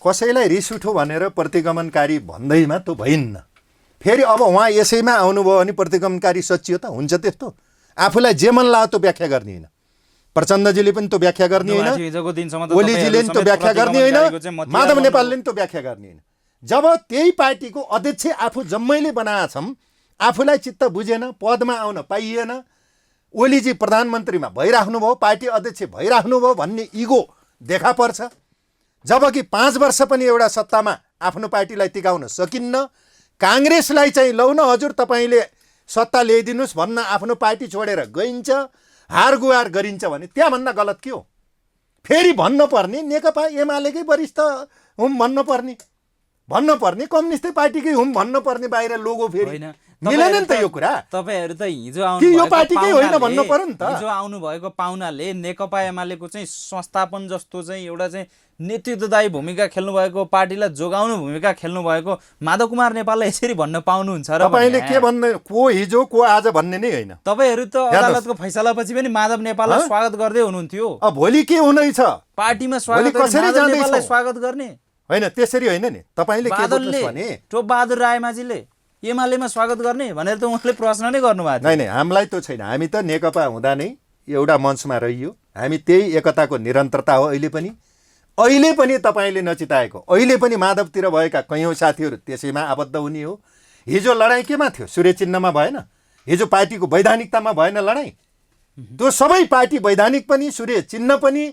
कसैलाई रिस उठो भनेर प्रतिगमनकारी भन्दैमा त भइन्न। फेरि अब उहाँ यसैमा आउनुभयो भने प्रतिगमनकारी सचियो त हुन्छ त्यस्तो? आफूलाई जे मन लाग्यो त्यो व्याख्या गर्ने होइन। प्रचण्डजीले पनि त्यो व्याख्या गर्ने होइन, ओलीजीले पनि त्यो व्याख्या गर्ने होइन, माधव नेपालले पनि त्यो व्याख्या गर्ने होइन। जब त्यही पार्टीको अध्यक्ष आफू जम्मैले बनाएछौँ, आफूलाई चित्त बुझेन, पदमा आउन पाइएन, ओलीजी प्रधानमन्त्रीमा भइराख्नुभयो, पार्टी अध्यक्ष भइराख्नुभयो भन्ने इगो देखा पर्छ। जबकि 5 वर्ष पनि एउटा सत्तामा आफ्नो पार्टीलाई टिकाउन सकिन्न। काङ्ग्रेसलाई चाहिँ लौ न हजुर तपाईँले सत्ता ल्याइदिनुहोस् भन्न आफ्नो पार्टी छोडेर गइन्छ, हार गुहार गरिन्छ भने त्यहाँभन्दा गलत के हो? फेरि भन्नुपर्ने नेकपा एमालेकै वरिष्ठ हुँ भन्नुपर्ने कम्युनिस्ट पार्टीकै हुँ भन्नुपर्ने बाहिर लोगो फेरि मिलेन नि त यो कुरा।
तपाईहरु त हिजो
कि यो पार्टीकै होइन भन्नु पर्यो नि त।
हिजो आउनु भएको पाहुनाले नेकपा एमालेको चाहिँ संस्थापन जस्तो चाहिँ एउटा चाहिँ नेतृत्वदायी भूमिका खेल्नु भएको, पार्टीलाई जोगाउनु भूमिका खेल्नु भएको माधव कुमार नेपाललाई यसरी भन्न पाउनुहुन्छ र
तपाईले के भन्ने, को हिजो को आज भन्ने नै होइन।
तपाईहरु त अदालतको फैसलापछि पनि माधव नेपाललाई स्वागत गर्दै हुनुहुन्थ्यो।
अब भोलि के हुँदैछ?
पार्टीमा स्वागत
कसरी
नेपाललाई स्वागत गर्ने
होइन, त्यसरी होइन नि। तपाईले के बुझ्नुहोस् भने
टोप बहादुर रायमाझीले एमालेमा स्वागत गर्ने भनेर त उहाँले प्रश्न नै गर्नुभएको थियो।
नहीं हामीलाई त छैन। हामी त नेकपा हुँदा नै एउटा मञ्चमा रहियो। हामी त्यही एकताको निरन्तरता हो। अहिले पनि तपाईँले नचिताएको, अहिले पनि माधवतिर भएका कैयौँ साथीहरू त्यसैमा आबद्ध हुने हो। हिजो लडाइँ केमा थियो? सूर्य चिन्हमा भएन? हिजो पार्टीको वैधानिकतामा भएन लडाइँ? त्यो सबै पार्टी वैधानिक पनि, सूर्य चिन्ह पनि,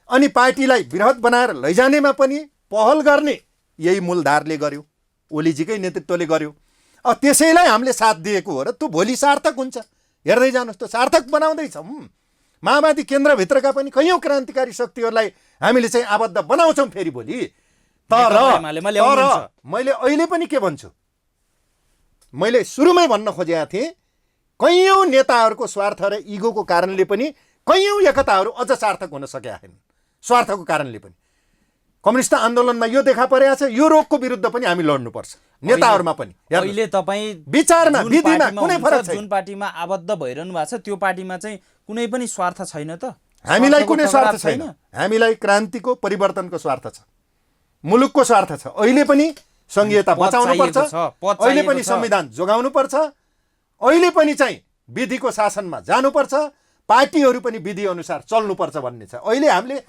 अनि पार्टीलाई बृहत बनाएर लैजानेमा पनि पहल गर्ने यही मूलधारले गर्यो, ओलीजीकै नेतृत्वले गर्यो। अब त्यसैलाई हामीले साथ दिएको हो र त्यो भोलि सार्थक हुन्छ। हेर्दै जानुहोस्, त सार्थक बनाउँदैछौँ। माओवादी केन्द्रभित्रका पनि कैयौँ क्रान्तिकारी शक्तिहरूलाई हामीले चाहिँ आबद्ध बनाउँछौँ फेरि भोलि। तर मैले अहिले पनि के भन्छु, मैले सुरुमै भन्न खोजेका थिएँ, कैयौँ नेताहरूको स्वार्थ र इगोको कारणले पनि कैयौँ एकताहरू अझ सार्थक हुन सकेका छैनन्। स्वार्थको कारणले पनि कम्युनिस्ट आन्दोलनमा यो देखा परेको छ। यो रोगको विरुद्ध पनि हामी लड्नुपर्छ, नेताहरूमा पनि।
अहिले तपाईँ
विचारमा विधिमा कुनै फरक छैन।
जुन पार्टीमा आबद्ध भइरहनु भएको छ त्यो पार्टीमा चाहिँ कुनै पनि स्वार्थ छैन त?
हामीलाई कुनै स्वार्थ छैन। हामीलाई क्रान्तिको परिवर्तनको स्वार्थ छ, मुलुकको स्वार्थ छ। अहिले पनि संघीयता बचाउनुपर्छ, अहिले पनि संविधान जोगाउनुपर्छ, अहिले पनि चाहिँ विधिको शासनमा जानुपर्छ, पार्टीहरू पनि विधि अनुसार चल्नुपर्छ भन्ने छ। अहिले हामीले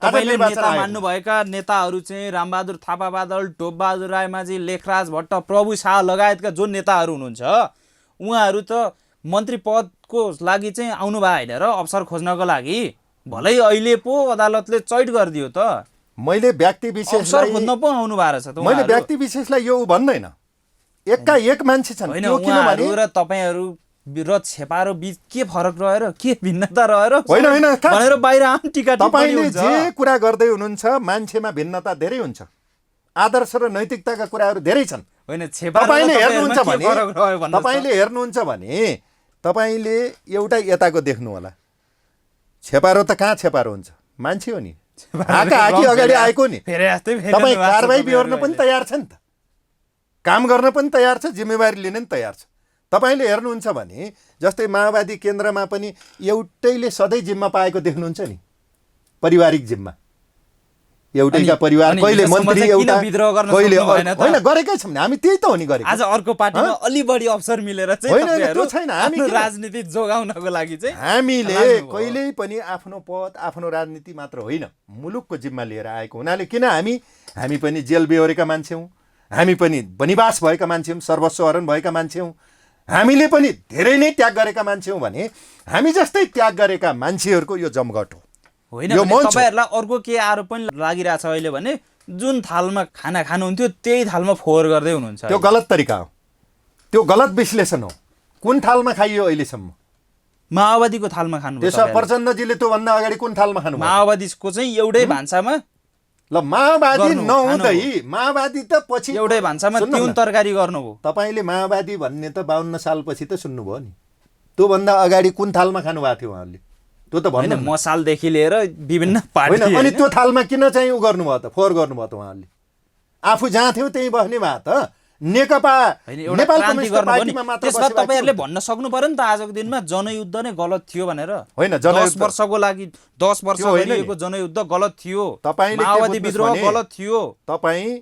तपाईले नेता मान्नुभएका नेताहरू चाहिँ रामबहादुर थापा बादल, टोप बहादुर रायमाझी, लेखराज भट्ट, प्रभु शाह लगायतका जुन नेताहरू हुनुहुन्छ उहाँहरू त मन्त्री पदको लागि चाहिँ आउनु भयो होइन र अवसर खोज्नको लागि। भलै अहिले पो अदालतले चैट गरिदियो त।
मैले व्यक्ति विशेषलाई
खोज्न पो आउनु भएको रहेछ त।
मैले व्यक्ति विशेषलाई यो भन्दैन, एकका एक मान्छे छन्।
किनभने र तपाईहरू र छेपारो बीच के फरक रहेर, के भिन्नता रहेर
होइन
भनेर बाहिर आम टिका
तपाईले जे कुरा गर्दै हुनुहुन्छ, मान्छेमा भिन्नता धेरै हुन्छ, आदर्श र नैतिकताका कुराहरू धेरै छन्।
होइन
तपाईले हेर्नुहुन्छ भने तपाईले एउटा यताको देख्नु होला। छेपारो त कहाँ छेपारो हुन्छ? मान्छे हो नि, हाकी अगाडि आएको नि। तपाईँ कारबाही बिहोर्न पनि तयार छ नि त, काम गर्न पनि तयार छ, जिम्मेवारी लिन पनि तयार छ। तपाईले हेर्नुहुन्छ भने जस्तै माओवादी केन्द्रमा पनि एउटैले सधैँ जिम्मा पाएको देख्नुहुन्छ नि, पारिवारिक जिम्मा। एउटैका परिवार, कहिले मन्त्री एउटा, कहिले होइन गरेकै छौँ हामी, त्यही त हो नि गरेको।
आज अर्को पार्टीमा अलि बढी अवसर मिलेर चाहिँ
होइन त्यो छैन। हामी
राजनीति जोगाउनको लागि चाहिँ
हामीले कहिल्यै पनि आफ्नो पद, आफ्नो राजनीति मात्र होइन, मुलुकको जिम्मा लिएर आएको हुनाले, किन हामी पनि जेल बेहोरेका मान्छे हौँ, हामी पनि वनवास भएका मान्छे हौँ, सर्वस्व हरण भएका मान्छे हौँ, हामीले पनि धेरै नै त्याग गरेका मान्छे हौँ भने हामी जस्तै त्याग गरेका मान्छेहरूको यो जमघट हो।
होइन तपाईहरुलाई अर्को के आरोप पनि लागिरहेछ अहिले भने जुन थालमा खाना खानुहुन्थ्यो त्यही थालमा फोहोर गर्दै हुनुहुन्छ।
त्यो गलत तरिका हो, त्यो गलत विश्लेषण हो। कुन थालमा खाइयो अहिलेसम्म?
माओवादीको थालमा खानुभयो।
त्यसो प्रचण्डजीले त्योभन्दा अगाडि कुन थालमा खानुभयो?
माओवादीको चाहिँ एउटै भान्सामा।
ल माओवादी नहुँदै माओवादी त पछि
एउटै भान्सामा तिउन तरकारी गर्नुभयो।
तपाईले माओवादी भन्ने त 52 सालपछि त सुन्नुभयो नि। त्योभन्दा अगाडि कुन थालमा खानुभएको थियो उहाँहरूले? त्यो त भन्नु।
मसालदेखि लिएर विभिन्न पार्टी।
अनि त्यो थालमा किन चाहिँ उ गर्नुभयो त, फोहोर गर्नुभयो त उहाँहरूले? आफू जहाँ थियो त्यही बस्ने भयो त। नेपाल कम्युनिस्ट पार्टीमा मात्र
त्यसमा तपाईहरुले भन्न सक्नु पर्यो नि त आजको दिनमा जनयुद्ध नै गलत थियो भनेर।
होइन
10 वर्षको लागि 10 वर्ष गरिएको जनयुद्ध गलत थियो, माओवादी विद्रोह गलत थियो।
तपाई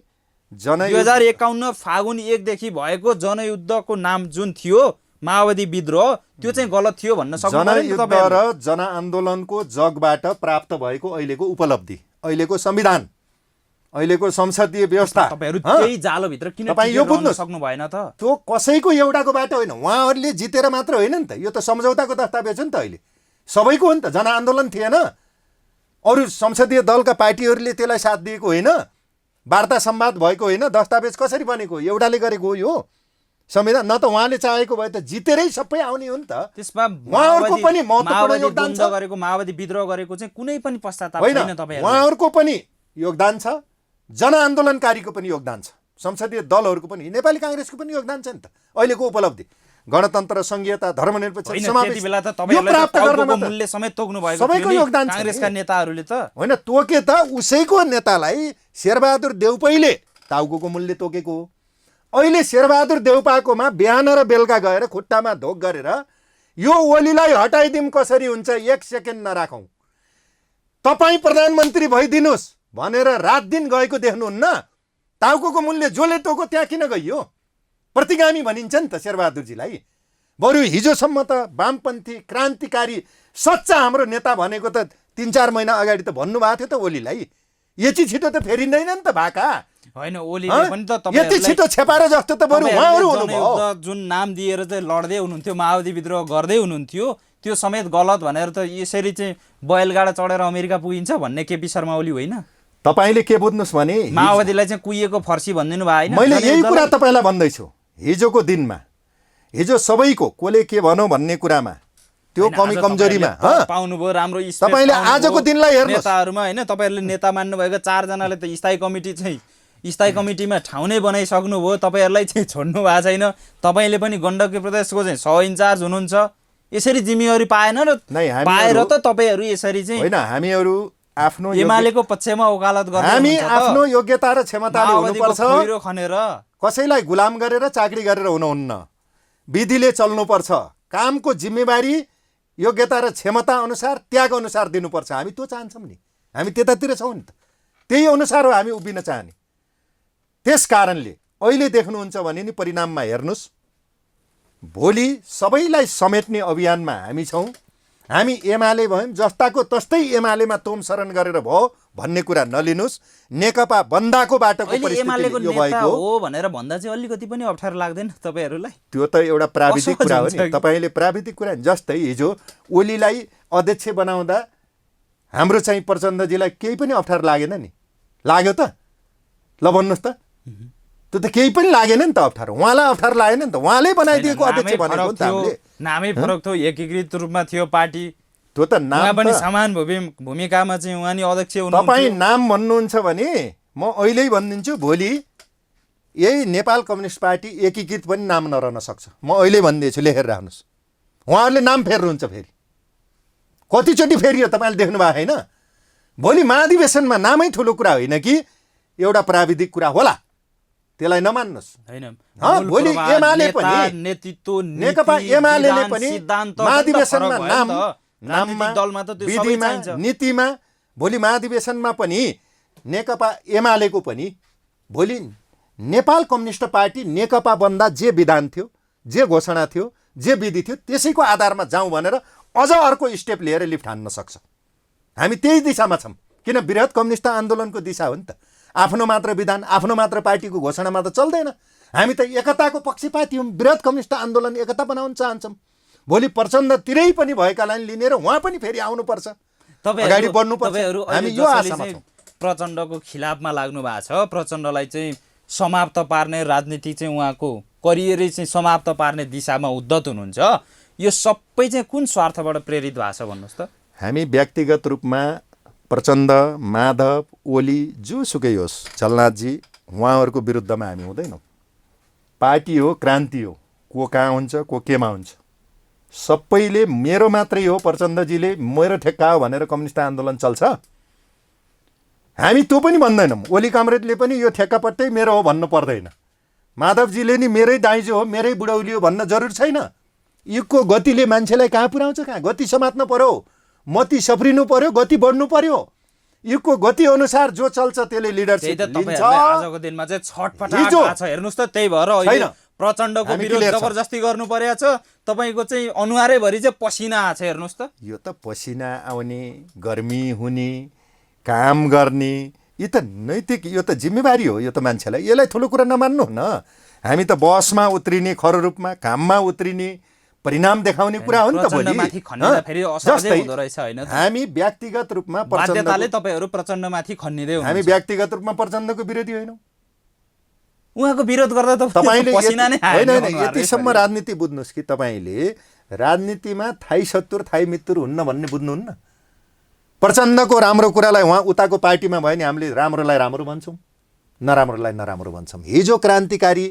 2051 फागुन 1 देखि भएको जनयुद्धको नाम जुन थियो माओवादी विद्रोह, त्यो चाहिँ गलत थियो भन्न सक्नु पर्यो नि तपाईहरु।
र जनआन्दोलनको जगबाट प्राप्त भएको अहिलेको उपलब्धि, अहिलेको संविधान, अहिलेको संसदीय व्यवस्था
तपाईहरु
हँ?
त्यही जालोभित्र किन
तपाईँ यो
टिकेर रहन
बुझ्नुहोस्।
सक्नु भएन त?
त्यो कसैको एउटाको बाटो होइन, उहाँहरूले जितेर मात्र होइन नि त, यो त सम्झौताको दस्तावेज हो नि त। अहिले सबैको हो नि त, जनआन्दोलन थिएन, अरू संसदीय दलका पार्टीहरूले त्यसलाई साथ दिएको होइन, वार्ता संवाद भएको होइन, दस्तावेज कसरी बनेको, एउटाले गरेको हो यो संविधान। न त उहाँले चाहेको भए त जितेरै सबै आउने हो नि त।
त्यसमा
उहाँहरूको पनि महत्त्वपूर्ण
माओवादी
योगदान छ।
द्वन्द्व गरेको, माओवादी विद्रोह गरेको चाहिँ कुनै पनि पश्चाताप
होइन,
छैन तपाईहरुलाई।
उहाँहरूको पनि योगदान छ, जनआन्दोलनकारीको पनि योगदान छ, संसदीय दलहरूको पनि, नेपाली काङ्ग्रेसको पनि योगदान छ नि त। अहिलेको उपलब्धि गणतन्त्र, संघीयता, धर्मनिरपेक्ष
होइन,
समावेश
त्यति बेला त
यो
तपाईहरुले
प्राप्त गर्न
टाउकोको
मात्र
मूल्य समेत तोक्नु भएको
सबैको
थियो नि,
योगदान छ
काङ्ग्रेसका
नि।
नेताहरूले त।
होइन, तोके त उसैको नेतालाई शेरबहादुर देउपैले टाउको मूल्य तोकेको हो। अहिले शेरबहादुर देउपाकोमा बिहान र बेलुका गएर खुट्टामा धोक गरेर यो ओलीलाई हटाइदिउँ कसरी हुन्छ, एक सेकेन्ड नराखौँ, तपाईँ प्रधानमन्त्री भइदिनुहोस् भनेर रात दिन गएको देख्नुहुन्न? टाउको मूल्य जसले तोको त्यहाँ किन गइयो? प्रतिगामी भनिन्छ नि त शेरबहादुरजीलाई। बरु हिजोसम्म त वामपन्थी क्रान्तिकारी सच्चा हाम्रो नेता भनेको त 3-4 महिना अगाडि त भन्नुभएको थियो त ओलीलाई। यति छिटो त फेरिँदैन नि त भाका।
होइन, ओलीले पनि त
यति छिटो छेपारो जस्तो त बरु उहाँहरू हुनुभयो।
जनयुद्ध जुन नाम दिएर चाहिँ लड्दै हुनुहुन्थ्यो, माओवादी विद्रोह गर्दै हुनुहुन्थ्यो, त्यो समेत गलत भनेर त यसरी चाहिँ बैलगाडा चढेर अमेरिका पुगिन्छ भन्ने केपी शर्मा ओली होइन?
तपाईँले के बुझ्नुहोस् भने
माओवादीलाई चाहिँ कुहिएको फर्सी भनिदिनु भयो होइन?
मैले यही कुरा तपाईँलाई भन्दैछु। हिजोको दिनमा हिजो सबैको कसले के भनौँ भन्ने कुरामा त्यो कमी कमजोरीमा
पाउनुभयो राम्रो स्पेस
तपाईँले
पाउनुभयो
आजको दिनलाई हेर्नुहोस्।
नेताहरूमा होइन, तपाईँहरूले नेता मान्नुभएको 4 जनाले त स्थायी कमिटीमा ठाउँ नै बनाइसक्नुभयो, तपाईँहरूलाई चाहिँ छोड्नु भएको छैन। तपाईँले पनि गण्डकी प्रदेशको चाहिँ 100 इन्चार्ज हुनुहुन्छ, यसरी जिम्मेवारी पाएन र पाएर त तपाईँहरू यसरी चाहिँ
होइन, हामीहरू आफ्नो
एमालेको पक्षमा वकालत गर्दै
हामी
हुनुहुन्छ त।
आफ्नो योग्यता र क्षमताले
माओवादीको
हुनुपर्छ,
खैरो खनेर
कसैलाई गुलाम गरेर चाकरी गरेर हुनुहुन्न, विधिले चल्नुपर्छ, कामको जिम्मेवारी योग्यता र क्षमता अनुसार त्याग अनुसार दिनुपर्छ। हामी त्यो चाहन्छौँ नि, हामी त्यतातिर छौँ नि त, त्यही अनुसार हो हामी उभिन चाहने। त्यस कारणले अहिले देख्नुहुन्छ भने नि परिणाममा हेर्नुहोस्, भोलि सबैलाई समेट्ने अभियानमा हामी छौँ। हामी एमाले भयौँ, जस्ताको तस्तै एमालेमा तोम शरण गरेर भयो भन्ने कुरा नलिनुहोस्। नेकपा बन्दाको बाटोको
अहिले एमालेको
परिस्थिति यो
नेता
भएको
हो भनेर भन्दा चाहिँ अलिकति पनि अप्ठ्यारो लाग्दैन तपाईँहरूलाई?
त्यो त एउटा प्राविधिक
असहज
कुरा हो
हुन्छ
नि।
कि?
तपाईँले प्राविधिक कुरा जस्तै हिजो ओलीलाई अध्यक्ष बनाउँदा हाम्रो चाहिँ प्रचण्डजीलाई केही पनि अप्ठ्यारो लागेन नि? लाग्यो त? ल भन्नुहोस् त। त्यो त केही पनि लागेन नि त अप्ठ्यारो, उहाँलाई अप्ठ्यारो लागेन नि त, उहाँले बनाइदिएको अध्यक्ष भनेको नि त हामीले।
नामै फरक थियो, एकीकृत रूपमा थियो पार्टी,
त्यो त
उहाँ
नाम
पनि
त
समान भूमिकामा चाहिँ उहाँ नि अध्यक्ष हुनुहुन्थ्यो।
तपाईँ नाम भन्नुहुन्छ भने म अहिल्यै भनिदिन्छु, भोलि यही नेपाल कम्युनिस्ट पार्टी एकीकृत पनि नाम नरहन सक्छ। म अहिले भनिदिन्छु, लेखेर राख्नुहोस्। उहाँहरूले नाम फेर्नुहुन्छ, फेरि कतिचोटि फेरियो तपाईँले देख्नु भएको होइन? भोलि महाधिवेशनमा नामै ठुलो कुरा होइन कि एउटा प्राविधिक कुरा होला, त्यसलाई नमान्नुहोस्।
हैन,
भोलि एमाले पनि
नेतृत्व
नेकपा एमालेले पनि
सिद्धान्त
महाधिवेशनमा नाममा
दलमा त त्यो सबै
विधिमा
चाहिन्छ।
नीतिमा भोलि महाधिवेशनमा पनि नेकपा एमालेको पनि भोलि नेपाल कम्युनिस्ट पार्टी नेकपा बन्दा जे विधान थियो, जे घोषणा थियो, जे विधि थियो, त्यसैको आधारमा जाउँ भनेर अझ अर्को स्टेप लिएर लिफ्ट हान्न सक्छ। हामी त्यही दिशामा छौँ, किन बृहत कम्युनिस्ट आन्दोलनको दिशा हो नि त। आफ्नो मात्र विधान, आफ्नो मात्र पार्टीको घोषणामा त चल्दैन। हामी त एकताको पक्षपाती हौँ, बृहत कम्युनिस्ट आन्दोलन एकता बनाउन चाहन्छौँ। भोलि प्रचण्डतिरै पनि भएकालाई लिनेर उहाँ पनि फेरि आउनुपर्छ, अगाडि बढ्नुपर्छ। हामी यो आशामा छौँ।
प्रचण्डको खिलाफमा लाग्नु भएको छ, प्रचण्डलाई चाहिँ समाप्त पार्ने राजनीति चाहिँ उहाँको करियरै चाहिँ समाप्त पार्ने दिशामा उद्धत हुनुहुन्छ। यो सबै चाहिँ कुन स्वार्थबाट प्रेरित भएको छ भन्नुहोस् त?
हामी व्यक्तिगत रूपमा प्रचण्ड, माधव, ओली, जोसुकै होस्, झलनाथजी, उहाँहरूको विरुद्धमा हामी हुँदैनौँ। पार्टी हो, क्रान्ति हो, को कहाँ हुन्छ, को केमा हुन्छ, सबैले मेरो मात्रै हो, प्रचण्डजीले मेरो ठेक्का हो भनेर कम्युनिस्ट आन्दोलन चल्छ। हामी त्यो पनि भन्दैनौँ। ओली कामरेडले पनि यो ठेक्कापट्टै मेरो हो भन्नु पर्दैन। माधवजीले नि मेरै दाइजो हो, मेरै बुढौली हो भन्न जरुर छैन। युगको गतिले मान्छेलाई कहाँ पुर्याउँछ? कहाँ गति समात्नु पर्यो, मती सफ्रिनु पर्यो, गति बढ्नु पर्यो। युगको गति अनुसार जो चल्छ त्यसले लिडरसिप लिन्छ।
आजको दिनमा चाहिँ छटपटाट भएको छ, हेर्नुहोस् त। त्यही भएर अहिले प्रचण्डको विरोध जबरजस्ती गर्नु परेको छ। तपाईँको चाहिँ अनुहारैभरि चाहिँ पसिना आएको छ, हेर्नुहोस् त।
यो त पसिना आउने, गर्मी हुने, काम गर्ने, यो त नैतिक, यो त जिम्मेवारी हो। यो त मान्छेलाई यसलाई ठुलो कुरा नमान्नु न। हामी त बसमा उत्रिने, खरो रूपमा घाममा उत्रिने, परिणाम देखाउने कुरा हो नि त भोलि।
प्रचण्डमाथि खन्निँदा फेरि असहजै हुँदो रहेछ हैन त?
हामी व्यक्तिगत रूपमा
बाध्यताले तपाईहरु प्रचण्डमाथि खन्निँदै हुनुहुन्छ।
हामी व्यक्तिगत रूपमा प्रचण्डको विरोधी होइनौँ।
उहाँको विरोध गर्दा त
तपाईले
पसिना नै
होइन यतिसम्म राजनीति बुझ्नुहोस् कि तपाईँले राजनीतिमा थाई शत्रु थाई मित्रु हुन्न भन्ने बुझ्नुहुन्न। प्रचण्डको राम्रो कुरालाई उहाँ उताको पार्टीमा भयो नि हामीले राम्रोलाई राम्रो भन्छौँ, नराम्रोलाई नराम्रो भन्छौँ। हिजो क्रान्तिकारी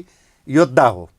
योद्धा हो,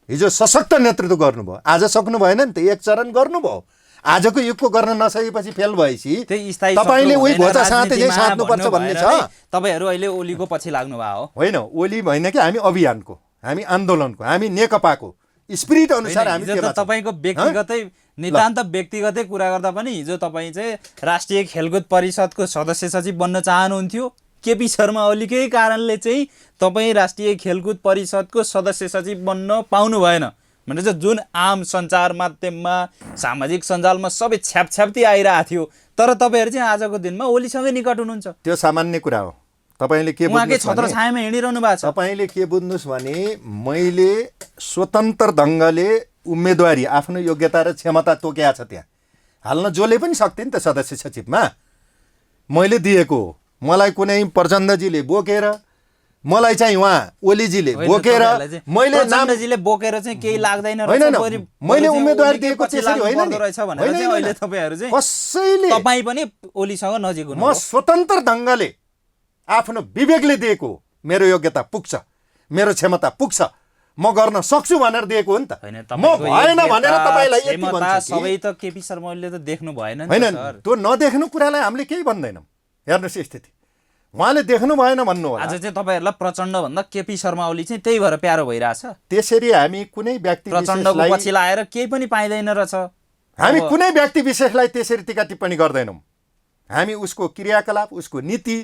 हिजो सशक्त नेतृत्व गर्नुभयो, आज सक्नु भएन नि त, एक चरण गर्नुभयो। आजको युगको गर्न नसकेपछि फेल भएपछि तपाईँले उही घोचा साँते चाहिँ साँच्नुपर्छ भन्ने छ।
तपाईहरु अहिले ओलीको पछि लाग्नु भयो हो?
होइन, ओली होइन कि हामी अभियानको, हामी आन्दोलनको, हामी नेकपाको स्पिरिट अनुसार हामी
हिजो त तपाईको व्यक्तिगतै नितान्त व्यक्तिगतै कुरा गर्दा पनि हिजो तपाईँ चाहिँ राष्ट्रिय खेलकुद परिषदको सदस्य सचिव बन्न चाहनुहुन्थ्यो। केपी शर्मा ओलीकै कारणले चाहिँ तपाईँ राष्ट्रिय खेलकुद परिषदको सदस्य सचिव बन्न पाउनु भएन भने चाहिँ जुन आम सञ्चार माध्यममा सामाजिक सञ्जालमा सबै छ्यापछ्याप्ती आइरहेको थियो। तर तपाईँहरू चाहिँ आजको दिनमा ओलीसँगै निकट हुनुहुन्छ।
त्यो सामान्य कुरा हो। तपाईँले के
उहाँकै छत्र छायामा हिँडिरहनु भएको छ।
तपाईँले के बुझ्नुहोस् भने मैले स्वतन्त्र ढङ्गले उम्मेदवारी आफ्नो योग्यता र क्षमता तोकेको छ त्यहाँ हाल्न जसले पनि सक्थ्यो नि त सदस्य सचिवमा मैले दिएको हो। मलाई कुनै प्रचण्डजीले बोकेर, मलाई चाहिँ उहाँ ओलीजीले बोकेर, मैले
प्रचण्डजीले बोकेर चाहिँ केही लाग्दैन
होइन, मैले उम्मेदवारी दिएको त्यसरी होइन नि।
अहिले तपाईहरु चाहिँ
कसैले
तपाईँ पनि ओलीसँग नजिक हुनु।
म स्वतन्त्र ढङ्गले आफ्नो विवेकले दिएको, मेरो योग्यता पुग्छ, मेरो क्षमता पुग्छ, म गर्न सक्छु भनेर दिएको हो नि त। म भएन भनेर तपाईलाई यति भन्छु।
सबै त केपी शर्मा ओलीले त देख्नु भएन नि
होइन,
सर।
त्यो नदेख्नु कुरालाई हामीले केही भन्दैनौँ। हेर्नुहोस् स्थिति, उहाँले देख्नु भएन भन्नु होला।
आज चाहिँ तपाईहरुलाई प्रचण्ड भन्दा केपी शर्मा ओली चाहिँ त्यही भएर प्यारो भइरहेछ।
त्यसरी हामी कुनै व्यक्ति
प्रचण्डको पछि लाएर केही पनि पाइँदैन रहेछ।
हामी कुनै व्यक्ति विशेषलाई त्यसरी टीका टिप्पणी गर्दैनौँ। हामी उसको क्रियाकलाप, उसको नीति,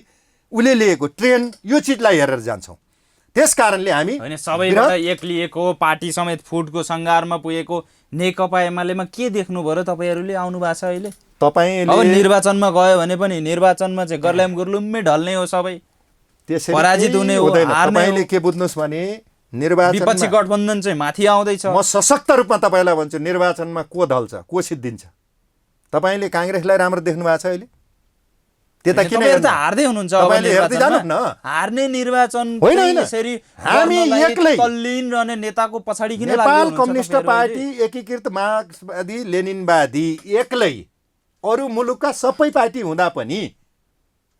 उसले लिएको ट्रेन्ड, यो चिजलाई हेरेर जान्छौँ। त्यस कारणले हामी
होइन, सबैबाट एक्लिएको पार्टी समेत फुटको सङ्घारमा पुगेको नेकपा एमालेमा के देख्नु भयो र तपाईँहरूले आउनु भएको छ अहिले?
तपाईँले
अब निर्वाचनमा गयो भने पनि निर्वाचनमा चाहिँ गर्ल्याम गुर्लुम्मै ढल्ने हो, सबै
त्यसरी
पराजित हुने हो, हार्ने हो।
तपाईँले के बुझ्नुहोस् भने निर्वाचनमा
विपक्षी गठबन्धन चाहिँ माथि आउँदैछ।
म सशक्त रूपमा तपाईँलाई भन्छु, निर्वाचनमा को ढल्छ, को सिद्धिन्छ। तपाईँले काङ्ग्रेसलाई राम्रो देख्नु भएको छ अहिले? त्यता किन
त हार्दै हुनुहुन्छ?
तपाईँले हेर्दै जानु न।
हार्ने निर्वाचन
होइन, होइन,
यसरी
हामी एक्लै
तल्लीन रहने नेताको पछाडि किन लाग्नु?
नेपाल कम्युनिस्ट पार्टी, एकीकृत मार्क्सवादी लेनिनवादी एक्लै, अरू मुलुकका सबै पार्टी हुँदा पनि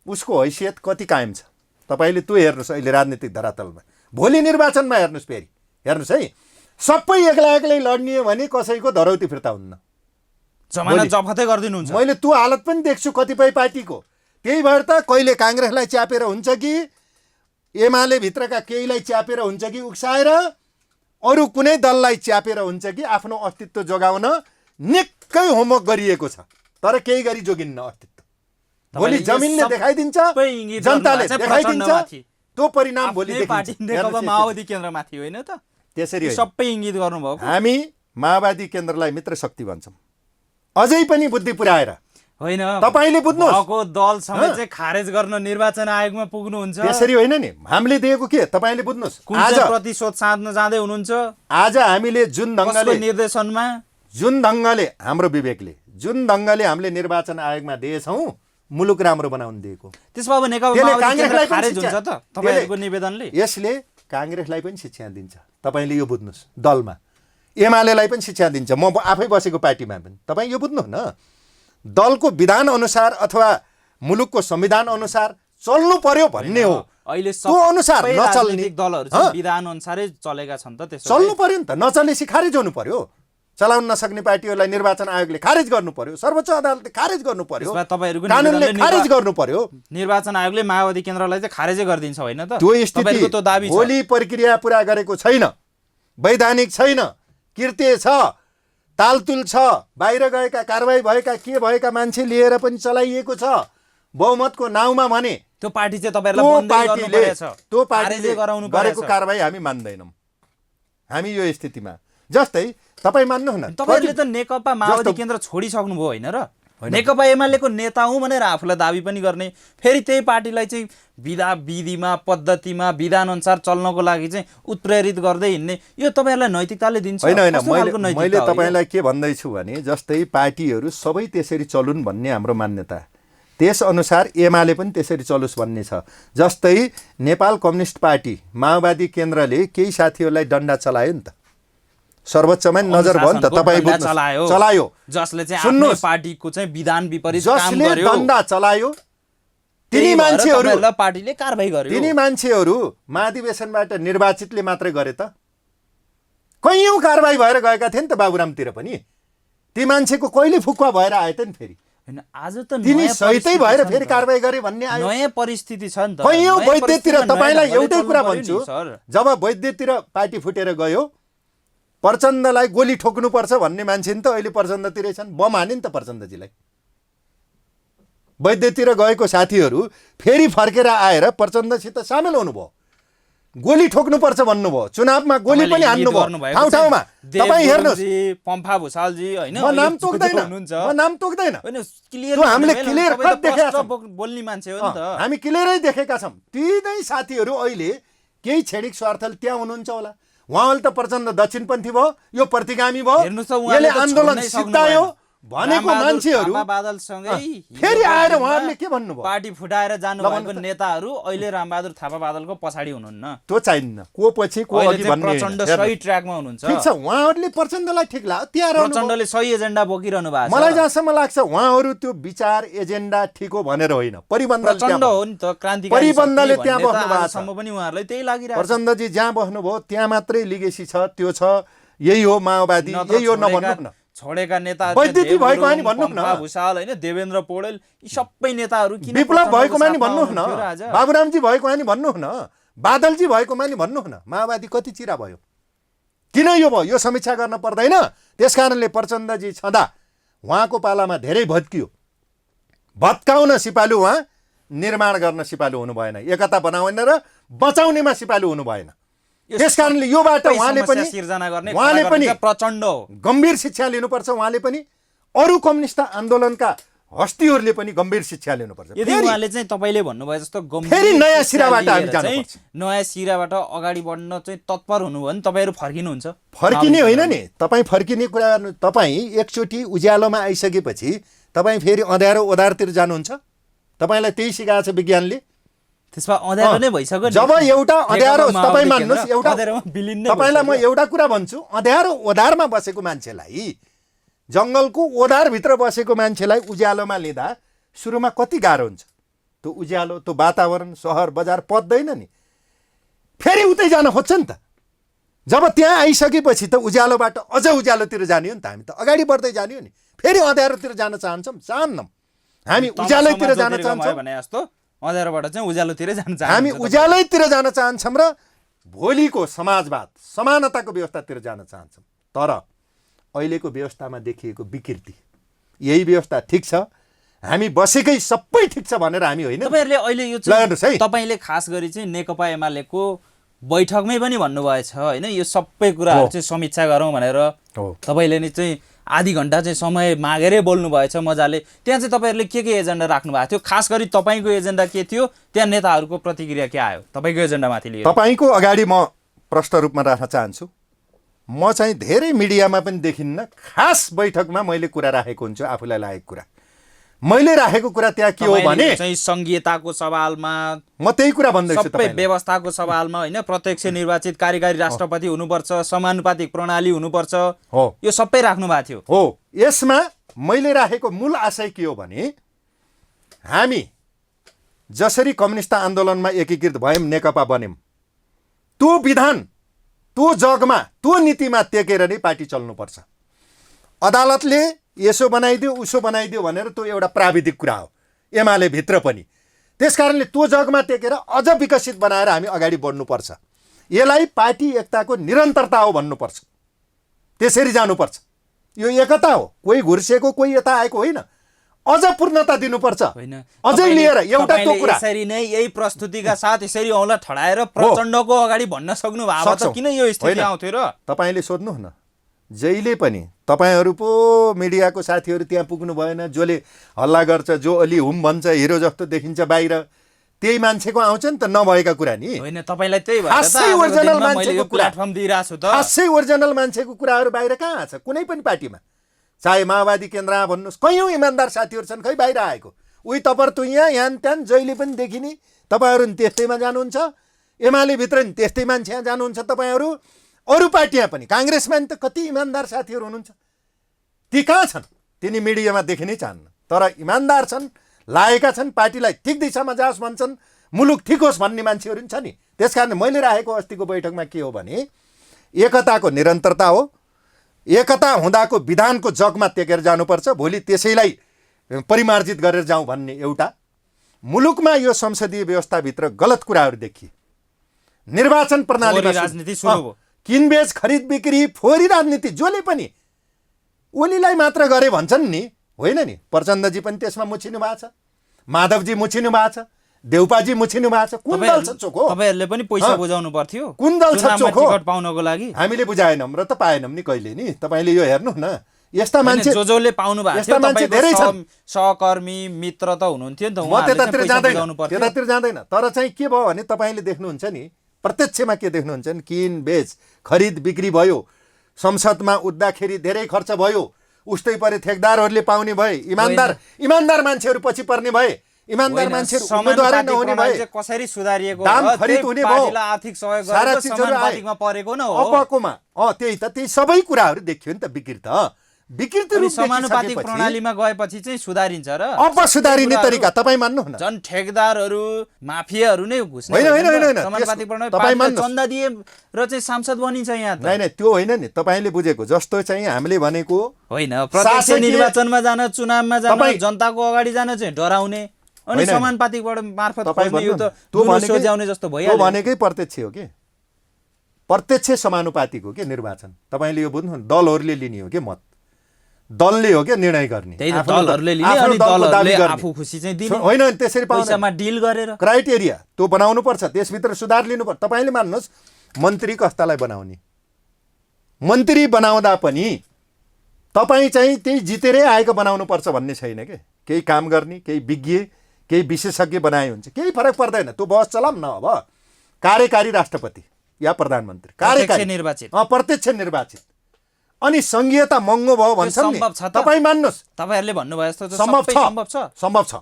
उसको हैसियत कति कायम छ तपाईँले त्यो हेर्नुहोस्। अहिले राजनीतिक धरातलमा भोलि निर्वाचनमा हेर्नुहोस्, फेरि हेर्नुहोस् है, सबै एक्लै एक्लै लड्ने भने कसैको धरौती फिर्ता हुन्न,
जमानत जफतै गरिदिनुहुन्छ।
मैले त्यो हालत पनि देख्छु कतिपय पार्टीको। त्यही भएर त कहिले काङ्ग्रेसलाई च्यापेर हुन्छ कि एमाले भित्रका केहीलाई च्यापेर हुन्छ कि उक्साएर अरू कुनै दललाई च्यापेर हुन्छ कि आफ्नो अस्तित्व जोगाउन निकै होमवर्क गरिएको छ, तर केही गरी जोगिन्न अस्तित्व। भोलि जमिनले देखाइदिन्छ, जनताले देखाइदिन्छ, त्यो परिणाम भोलि देखिन्छ।
नेकपा माओवादी केन्द्रमाथि होइन त?
त्यसरी
सबै इङ्गित गर्नुभयो।
हामी माओवादी केन्द्रलाई मित्र शक्ति भन्छौँ, अझै पनि बुद्धि पुर्याएर।
होइन,
तपाईले बुझ्नुहोस्,
भएको दल समेत चाहिँ खारेज गर्न निर्वाचन आयोगमा पुग्नुहुन्छ।
त्यसरी होइन नि, हामीले दिएको के तपाईले बुझ्नुहोस्।
आज प्रतिशोध साध्न जाँदै हुनुहुन्छ।
आज हामीले जुन ढङ्गले
निर्देशनमा,
जुन ढङ्गले हाम्रो विवेकले, जुन ढङ्गले हामीले निर्वाचन आयोगमा दिएछौँ, मुलुक राम्रो बनाउन दिएको।
त्यसमा अब नेकपा काङ्ग्रेसलाई खारेज हुन्छ त तपाईहरुको निवेदनले?
यसले काङ्ग्रेसलाई पनि शिक्षा दिन्छ। तपाईले यो बुझ्नुहोस्, दलमा एमालेलाई पनि शिक्षा दिन्छ। म आफै बसेको पार्टीमा पनि तपाईँ यो बुझ्नु न, दलको विधान अनुसार अथवा मुलुकको संविधान अनुसार चल्नु पर्यो भन्ने हो।
अहिले
त्यो अनुसार नचल्ने
दलहरु चाहिँ विधान अनुसारै चलेका छन् त। त्यसो
चल्नु पर्यो नि त, नचलेपछि खारेज हुनु पर्यो। चलाउन नसक्ने पार्टीहरूलाई निर्वाचन आयोगले खारेज गर्नु पर्यो, सर्वोच्च अदालतले खारेज गर्नु पर्यो, कानुनले खारेज गर्नु पर्यो।
निर्वाचन आयोगले माओवादी केन्द्रलाई चाहिँ खारेजै गरिदिन्छ होइन त?
त्यो स्थिति भोलि प्रक्रिया पुरा गरेको छैन, वैधानिक छैन, कृत्य छ, तालतुल छ, बाहिर गएका कारबाही भएका के भएका मान्छे लिएर पनि चलाइएको छ बहुमतको नाउँमा भने
त्यो पार्टी चाहिँ तपाईहरुलाई बन्दै गर्नु पर्छ।
त्यो पार्टीले गरेको कारबाही हामी मान्दैनौँ। हामी यो स्थितिमा जस्तै तपाईँ मान्नुहोस् न,
तपाईहरुले त नेकपा माओवादी केन्द्र छोडिसक्नु भयो होइन र? नेकपा एमालेको नेता हुँ भनेर आफूलाई दाबी पनि गर्ने, फेरि त्यही पार्टीलाई चाहिँ विधिमा पद्धतिमा विधानअनुसार चल्नको लागि चाहिँ उत्प्रेरित गर्दै हिँड्ने, यो तपाईँहरूलाई नैतिकताले दिन्छ?
होइन, मैले तपाईँलाई के भन्दैछु भने जस्तै पार्टीहरू सबै त्यसरी चलुन् भन्ने हाम्रो मान्यता, त्यसअनुसार एमाले पनि त्यसरी चलोस् भन्ने छ। जस्तै नेपाल कम्युनिस्ट पार्टी माओवादी केन्द्रले केही साथीहरूलाई डन्डा चलायो नि त, सर्वोच्चमा नजर भयो नि त, तपाईँ चलायो,
जसले चाहिँ आफ्नो पार्टीको चाहिँ विधान विपरीत काम गर्यो,
डन्डा चलायो, तिनी मान्छेहरू
पार्टीले कारबाही गर्यो।
तिनी मान्छेहरू महाधिवेशनबाट निर्वाचितले मात्रै गरे त, कैयौँ कारबाही भएर गएका थिए नि त बाबुरामतिर पनि। ती मान्छेको कहिले फुक्वा भएर आए त नि फेरि,
आज त
तिनी सहितै भएर फेरि कारबाही गरे भन्ने आयो।
नयाँ परिस्थिति छ नि त।
कैयौँ वैद्यतिर तपाईँलाई एउटै कुरा भन्छु, जब वैद्यतिर पार्टी फुटेर गयो प्रचण्डलाई गोली ठोक्नुपर्छ भन्ने मान्छे नि त अहिले प्रचण्डतिरै छन्, बम हाने नि त प्रचण्डजीलाई। वैद्यतिर गएको साथीहरू फेरि फर्केर आएर प्रचण्डसित सामेल हुनुभयो, गोली ठोक्नुपर्छ भन्नुभयो, चुनावमा गोली पनि हान्नुभयो ठाउँ ठाउँमा। तपाईँ हेर्नुहोस्,
पम्फा भुसालजी होइन,
म नाम तोक्दैन, हामीले क्लियर कट देखेका छौँ,
बोल्ने मान्छे हो नि त,
हामी क्लियरै देखेका छौँ। ती नै साथीहरू अहिले केही क्षणिक स्वार्थले त्यहाँ हुनुहुन्छ होला। उहाँले त प्रचण्ड दक्षिणपन्थी भयो, यो प्रतिगामी भयो, यसले आन्दोलन सिद्धायो भनेको मान्छेहरू फेरि आएर उहाँहरूले के भन्नुभयो,
पार्टी फुटाएर जानुभएको नेताहरू अहिले रामबहादुर थापा बादलको पछाडि हुनुहुन्न,
त्यो चाहिन्न, को पछि को अघि भन्ने।
प्रचण्ड सही ट्र्याकमा हुनुहुन्छ।
ठिक छ, उहाँहरूले प्रचण्डलाई ठिक लाग्यो, त्यहाँ
प्रचण्डले सही एजेन्डा बोकिरहनु भएको छ।
मलाई जहाँसम्म लाग्छ उहाँहरू त्यो विचार एजेन्डा ठिक हो भनेर होइन,
प्रचण्ड हो नि त, क्रान्तिकारी
परिबन्धले त्यहाँ बस्नु भएको छ,
पनि उहाँहरूलाई त्यही लागिरहेको छ।
प्रचण्डजी जहाँ बस्नुभयो त्यहाँ मात्रै लिगेसी छ, त्यो छ, यही हो माओवादी, यही हो नभन्नु न।
छोडेका नेता
वैद्युति भएको नि भन्नु न,
भुसाल होइन, देवेन्द्र पौडेल, यी सबै नेताहरू किन
विप्लव भएकोमा नि भन्नु न, बाबुरामजी भएकोमा नि भन्नु न, बादलजी भएकोमा नि भन्नु न, माओवादी कति चिरा भयो, किन यो भयो, यो समीक्षा गर्न पर्दैन। त्यसकारणले प्रचण्डजी छँदा उहाँको पालामा धेरै भत्कियो, भत्काउन सिपालु उहाँ, निर्माण गर्न सिपालु हुनु भएन, एकता बनाउन र बचाउनेमा सिपालु हुनु भएन। त्यसकारणले योबाट उहाँले पनि
प्रचण्ड
गम्भीर शिक्षा लिनुपर्छ। उहाँले पनि अरू कम्युनिस्ट आन्दोलनका हस्तीहरूले पनि गम्भीर शिक्षा लिनुपर्छ।
यदि उहाँले चाहिँ तपाईँले भन्नुभयो जस्तो
फेरि नयाँ सिराबाट हामी जानुपर्छ,
नयाँ सिराबाट अगाडि बढ्न चाहिँ तत्पर हुनुभयो भने तपाईँहरू फर्किनुहुन्छ।
फर्किने होइन नि, तपाईँ फर्किने कुरा गर्नु, तपाईँ एकचोटि उज्यालोमा आइसकेपछि तपाईँ फेरि अँध्यारो ओधारतिर जानुहुन्छ, तपाईँलाई त्यही सिकाएको छ विज्ञानले।
त्यसमा अँध्यारो नै भइसक्यो।
जब एउटा अँध्यारो, तपाईँ मान्नुहोस्, एउटा तपाईँलाई म एउटा कुरा भन्छु, अँध्यारो ओधारमा बसेको मान्छेलाई, जङ्गलको ओधारभित्र बसेको मान्छेलाई उज्यालोमा लिँदा सुरुमा कति गाह्रो हुन्छ, त्यो उज्यालो, त्यो वातावरण, सहर बजार पत्दैन नि, फेरि उतै जान खोज्छ नि त। जब त्यहाँ आइसकेपछि त उज्यालोबाट अझ उज्यालोतिर जाने हो नि त, हामी त अगाडि बढ्दै जाने हो नि, फेरि अँध्यारोतिर जान चाहन्छौँ, चाहन्नौँ, हामी उज्यालोतिर जान चाहन्छौँ
भने जस्तो अँध्यारोबाट चाहिँ उज्यालोतिर जान चाहन्छौँ,
हामी उज्यालैतिर जान चाहन्छौँ र भोलिको समाजवाद समानताको व्यवस्थातिर जान चाहन्छौँ। तर अहिलेको व्यवस्थामा देखिएको विकृति, यही व्यवस्था ठिक छ, हामी बसेकै सबै ठिक छ भनेर हामी होइन।
तपाईँहरूले अहिले यो चाहिँ तपाईँले खास गरी चाहिँ नेकपा एमालेको बैठकमै पनि भन्नुभएछ होइन, यो सबै कुराहरू चाहिँ समीक्षा गरौँ भनेर तपाईँले नि चाहिँ आधी घन्टा चाहिँ समय मागेरै बोल्नु भएछ मजाले। त्यहाँ चाहिँ तपाईँहरूले के एजेन्डा राख्नु भएको थियो, खास गरी तपाईँको एजेन्डा के थियो, त्यहाँ नेताहरूको प्रतिक्रिया के आयो तपाईँको एजेन्डामाथि लिएर?
तपाईँको अगाडि म प्रष्ट रूपमा राख्न चाहन्छु, म चाहिँ धेरै मिडियामा पनि देखिन्न, खास बैठकमा मैले कुरा राखेको हुन्छु, आफूलाई लागेको कुरा मैले राखेको कुरा त्यहाँ के हो भने
चाहिँ संघीयताको सवालमा
म त्यही कुरा भन्दैछु,
सबै व्यवस्थाको सवालमा होइन, प्रत्यक्ष निर्वाचित कार्यकारी राष्ट्रपति हुनुपर्छ, समानुपातिक प्रणाली हुनुपर्छ,
हो,
यो सबै राख्नु भएको थियो।
हो, यसमा मैले राखेको मूल आशय के हो भने हामी जसरी कम्युनिस्ट आन्दोलनमा एकीकृत भयौँ, नेकपा बन्यौँ, त्यो विधान, त्यो जगमा, त्यो नीतिमा टेकेर नै पार्टी चल्नुपर्छ। अदालतले यसो बनाइदियो उसो बनाइदियो भनेर त्यो एउटा प्राविधिक कुरा हो एमाले भित्र पनि। त्यसकारणले त्यो जगमा टेकेर अझ विकसित बनाएर हामी अगाडि बढ्नुपर्छ। यसलाई पार्टी एकताको निरन्तरता हो भन्नुपर्छ, त्यसरी जानुपर्छ। यो एकता हो, कोही घुर्सेको कोही यता आएको होइन, अझ पूर्णता दिनुपर्छ, अझै लिएर एउटा त्यो कुरा।
यसरी नै यही प्रस्तुतिका साथ यसरी औँला ठडाएर प्रचण्डको अगाडि भन्न सक्नु भएको छ, किन यो स्थिति आउँथ्यो र?
तपाईँले सोध्नु न, जहिले पनि तपाईँहरू पो मिडियाको साथीहरू त्यहाँ पुग्नु भएन, जसले हल्ला गर्छ, जो अलि हुम भन्छ, हिरो जस्तो देखिन्छ बाहिर, त्यही मान्छेको आउँछ नि त नभएका कुरा नि।
होइन, तपाईलाई त्यही भएर त
खासै
आजको
ओरिजिनल
दिनमा मैले
मान्छेको
यो
कुरा,
प्लेटफर्म दिइरहेको छु त।
खासै ओरिजिनल मान्छेको कुराहरू बाहिर कहाँ छ कुनै पनि पार्टीमा, चाहे माओवादी केन्द्रमा भन्नुहोस्, कैयौँ इमान्दार साथीहरू छन्, खै बाहिर आएको उही तपरतुइयाँ यान त्यान जहिले पनि देखिने। तपाईँहरू नि त्यस्तैमा जानुहुन्छ, एमाले भित्र नि त्यस्तै मान्छे यहाँ जानुहुन्छ तपाईँहरू। अरू पार्टीमा पनि, काङ्ग्रेसमा नि त कति इमान्दार साथीहरू हुनुहुन्छ, ती कहाँ छन्? तिनी मिडियामा देखिनै चाहन्न, तर इमान्दार छन्, लागेका छन्, पार्टीलाई ठिक दिशामा जाओस् भन्छन्, मुलुक ठिक होस् भन्ने मान्छेहरू नि छ नि। त्यस कारण मैले राखेको अस्तिको बैठकमा के हो भने एकताको निरन्तरता हो। एकता हुँदाको विधानको जगमा टेकेर जानुपर्छ, भोलि त्यसैलाई परिमार्जित गरेर जाउँ भन्ने एउटा। मुलुकमा यो संसदीय व्यवस्थाभित्र गलत कुराहरू देखिए, निर्वाचन प्रणालीमा
राजनीति सुरु भयो,
किनबेच खरिद बिक्री, फोहोरी राजनीति, जसले पनि ओलीलाई मात्र गरे भन्छन् नि, होइन नि। प्रचण्डजी पनि त्यसमा मुछिनु भएको छ, माधवजी मुछिनु भएको छ, देउपाजी मुछिनु भएको छ। कुन दल छ चोखो?
तपाईहरुले पनि पैसा बुझाउनु पर्थ्यो
कुन दल छ चोखो?
टिकट पाउनको लागि
हामीले बुझाएनौँ र त पाएनौँ नि कहिले नि। तपाईँले यो हेर्नु न, यस्ता मान्छे
जसले पाउनु भएको
यस्ता मान्छे धेरै छन्।
सहकर्मी मित्र त हुनुहुन्थ्यो नि त,
म त्यतातिर जाँदैन, तर चाहिँ के भयो भने तपाईँले देख्नुहुन्छ नि, प्रत्यक्षमा के देख्नुहुन्छ नि, किनबेच खरिद बिक्री भयो, संसदमा उठ्दाखेरि धेरै खर्च भयो, उस्तै परे ठेकदारहरूले पाउने भए, इमान्दार मान्छेहरू पछि पर्ने भए, इमान्दार मान्छेहरू उम्मेदवारै नहुने भए,
कसरी सुधारिएको
दाम खरिद हुने भयो,
आर्थिक सहयोग
सारा चिजहरू
समानुपातिकमा परेको न हो।
अपकोमा त्यही त, त्यही सबै कुराहरू देखियो नि त। विकृति रूप
समानुपातिक प्रणालीमा गएपछि चाहिँ सुधारिन्छ र
अब सुधारिने तरिका तपाईँ मान्नु न।
जन ठेकदारहरू माफियाहरू नै घुस्ने
होइन,
समानुपातिक प्रणाली चन्दा दिए र चाहिँ सांसद बनिन्छ यहाँ त।
होइन, त्यो होइन नि, तपाईँले बुझेको जस्तो चाहिँ हामीले भनेको
होइन, प्रत्यक्ष निर्वाचनमा जान, चुनावमा जान, जनताको अगाडि जान चाहिँ डराउने अनि समानुपातिकबाट मार्फत खोज्ने, यो त सोझ्याउने जस्तो भइहाल्यो।
भनेकै प्रत्यक्ष हो कि प्रत्यक्ष समानुपातिक हो कि निर्वाचन। तपाईँले यो बुझ्नु, दलहरूले लिने हो कि मत, दलले हो क्या निर्णय गर्ने,
दलहरूले लिने अनि दलहरूले आफू खुसी चाहिँ दिने,
होइन त्यसरी
पैसामा डिल गरेर।
क्राइटेरिया त्यो बनाउनु पर्छ, त्यसभित्र सुधार लिनुपर्छ। तपाईँले मान्नुहोस्, मन्त्री कस्तालाई बनाउने, मन्त्री बनाउँदा पनि तपाईँ चाहिँ त्यही जितेरै आएको बनाउनु पर्छ भन्ने छैन के। केही काम गर्ने, केही विज्ञ, केही विशेषज्ञ बनाए हुन्छ, केही फरक पर्दैन। त्यो बहस चलाम न। अब कार्यकारी राष्ट्रपति या प्रधानमन्त्री, कार्यकारी
निर्वाचित,
प्रत्यक्ष निर्वाचित, अनि संघीयता महँगो भयो भन्छन् नि, तपाईँ मान्नुहोस्।
तपाईहरुले भन्नुभयो जस्तो
सम्भव छ।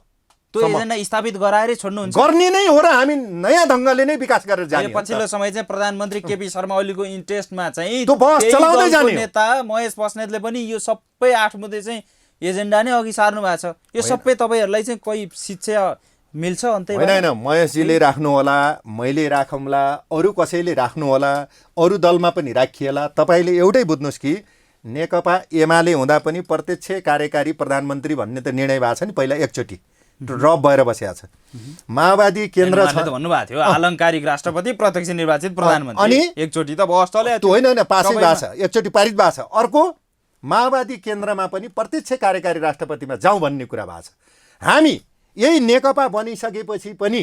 त्यो एजेन्डा स्थापित गराएरै छोड्नुहुन्छ,
गर्ने नै हो र हामी नयाँ ढङ्गले नै विकास गरेर जाने।
पछिल्लो समय चाहिँ प्रधानमन्त्री केपी शर्मा ओलीको इन्ट्रेस्टमा चाहिँ
त्यो बहस चलाउँदै जाने
नेता महेश बस्नेतले पनि यो सबै 8 मुद्दे चाहिँ एजेन्डा नै अघि सार्नु भएको छ। यो सबै तपाईहरुलाई चाहिँ कोही शिक्षा मिल्छ अन्तै?
होइन, महेशजीले राख्नु होला, मैले राखौँला, अरू कसैले राख्नु होला, अरू दलमा पनि राखिएला। तपाईँले एउटै बुझ्नुहोस् कि नेकपा एमाले हुँदा पनि प्रत्यक्ष कार्यकारी प्रधानमन्त्री भन्ने त निर्णय भएको छ नि पहिला, एकचोटि ड्रप भएर बसेको छ। माओवादी केन्द्र छ
भन्नुभएको थियो, आलङ्कारिक राष्ट्रपति प्रत्यक्ष निर्वाचित प्रधानमन्त्री,
अनि
एकचोटि त बहस चल्यो।
त्यो होइन, पासै भएको छ, एकचोटि पारित भएको छ। अर्को माओवादी केन्द्रमा पनि प्रत्यक्ष कार्यकारी राष्ट्रपतिमा जाउँ भन्ने कुरा भएको छ। हामी यही नेकपा बनिसकेपछि पनि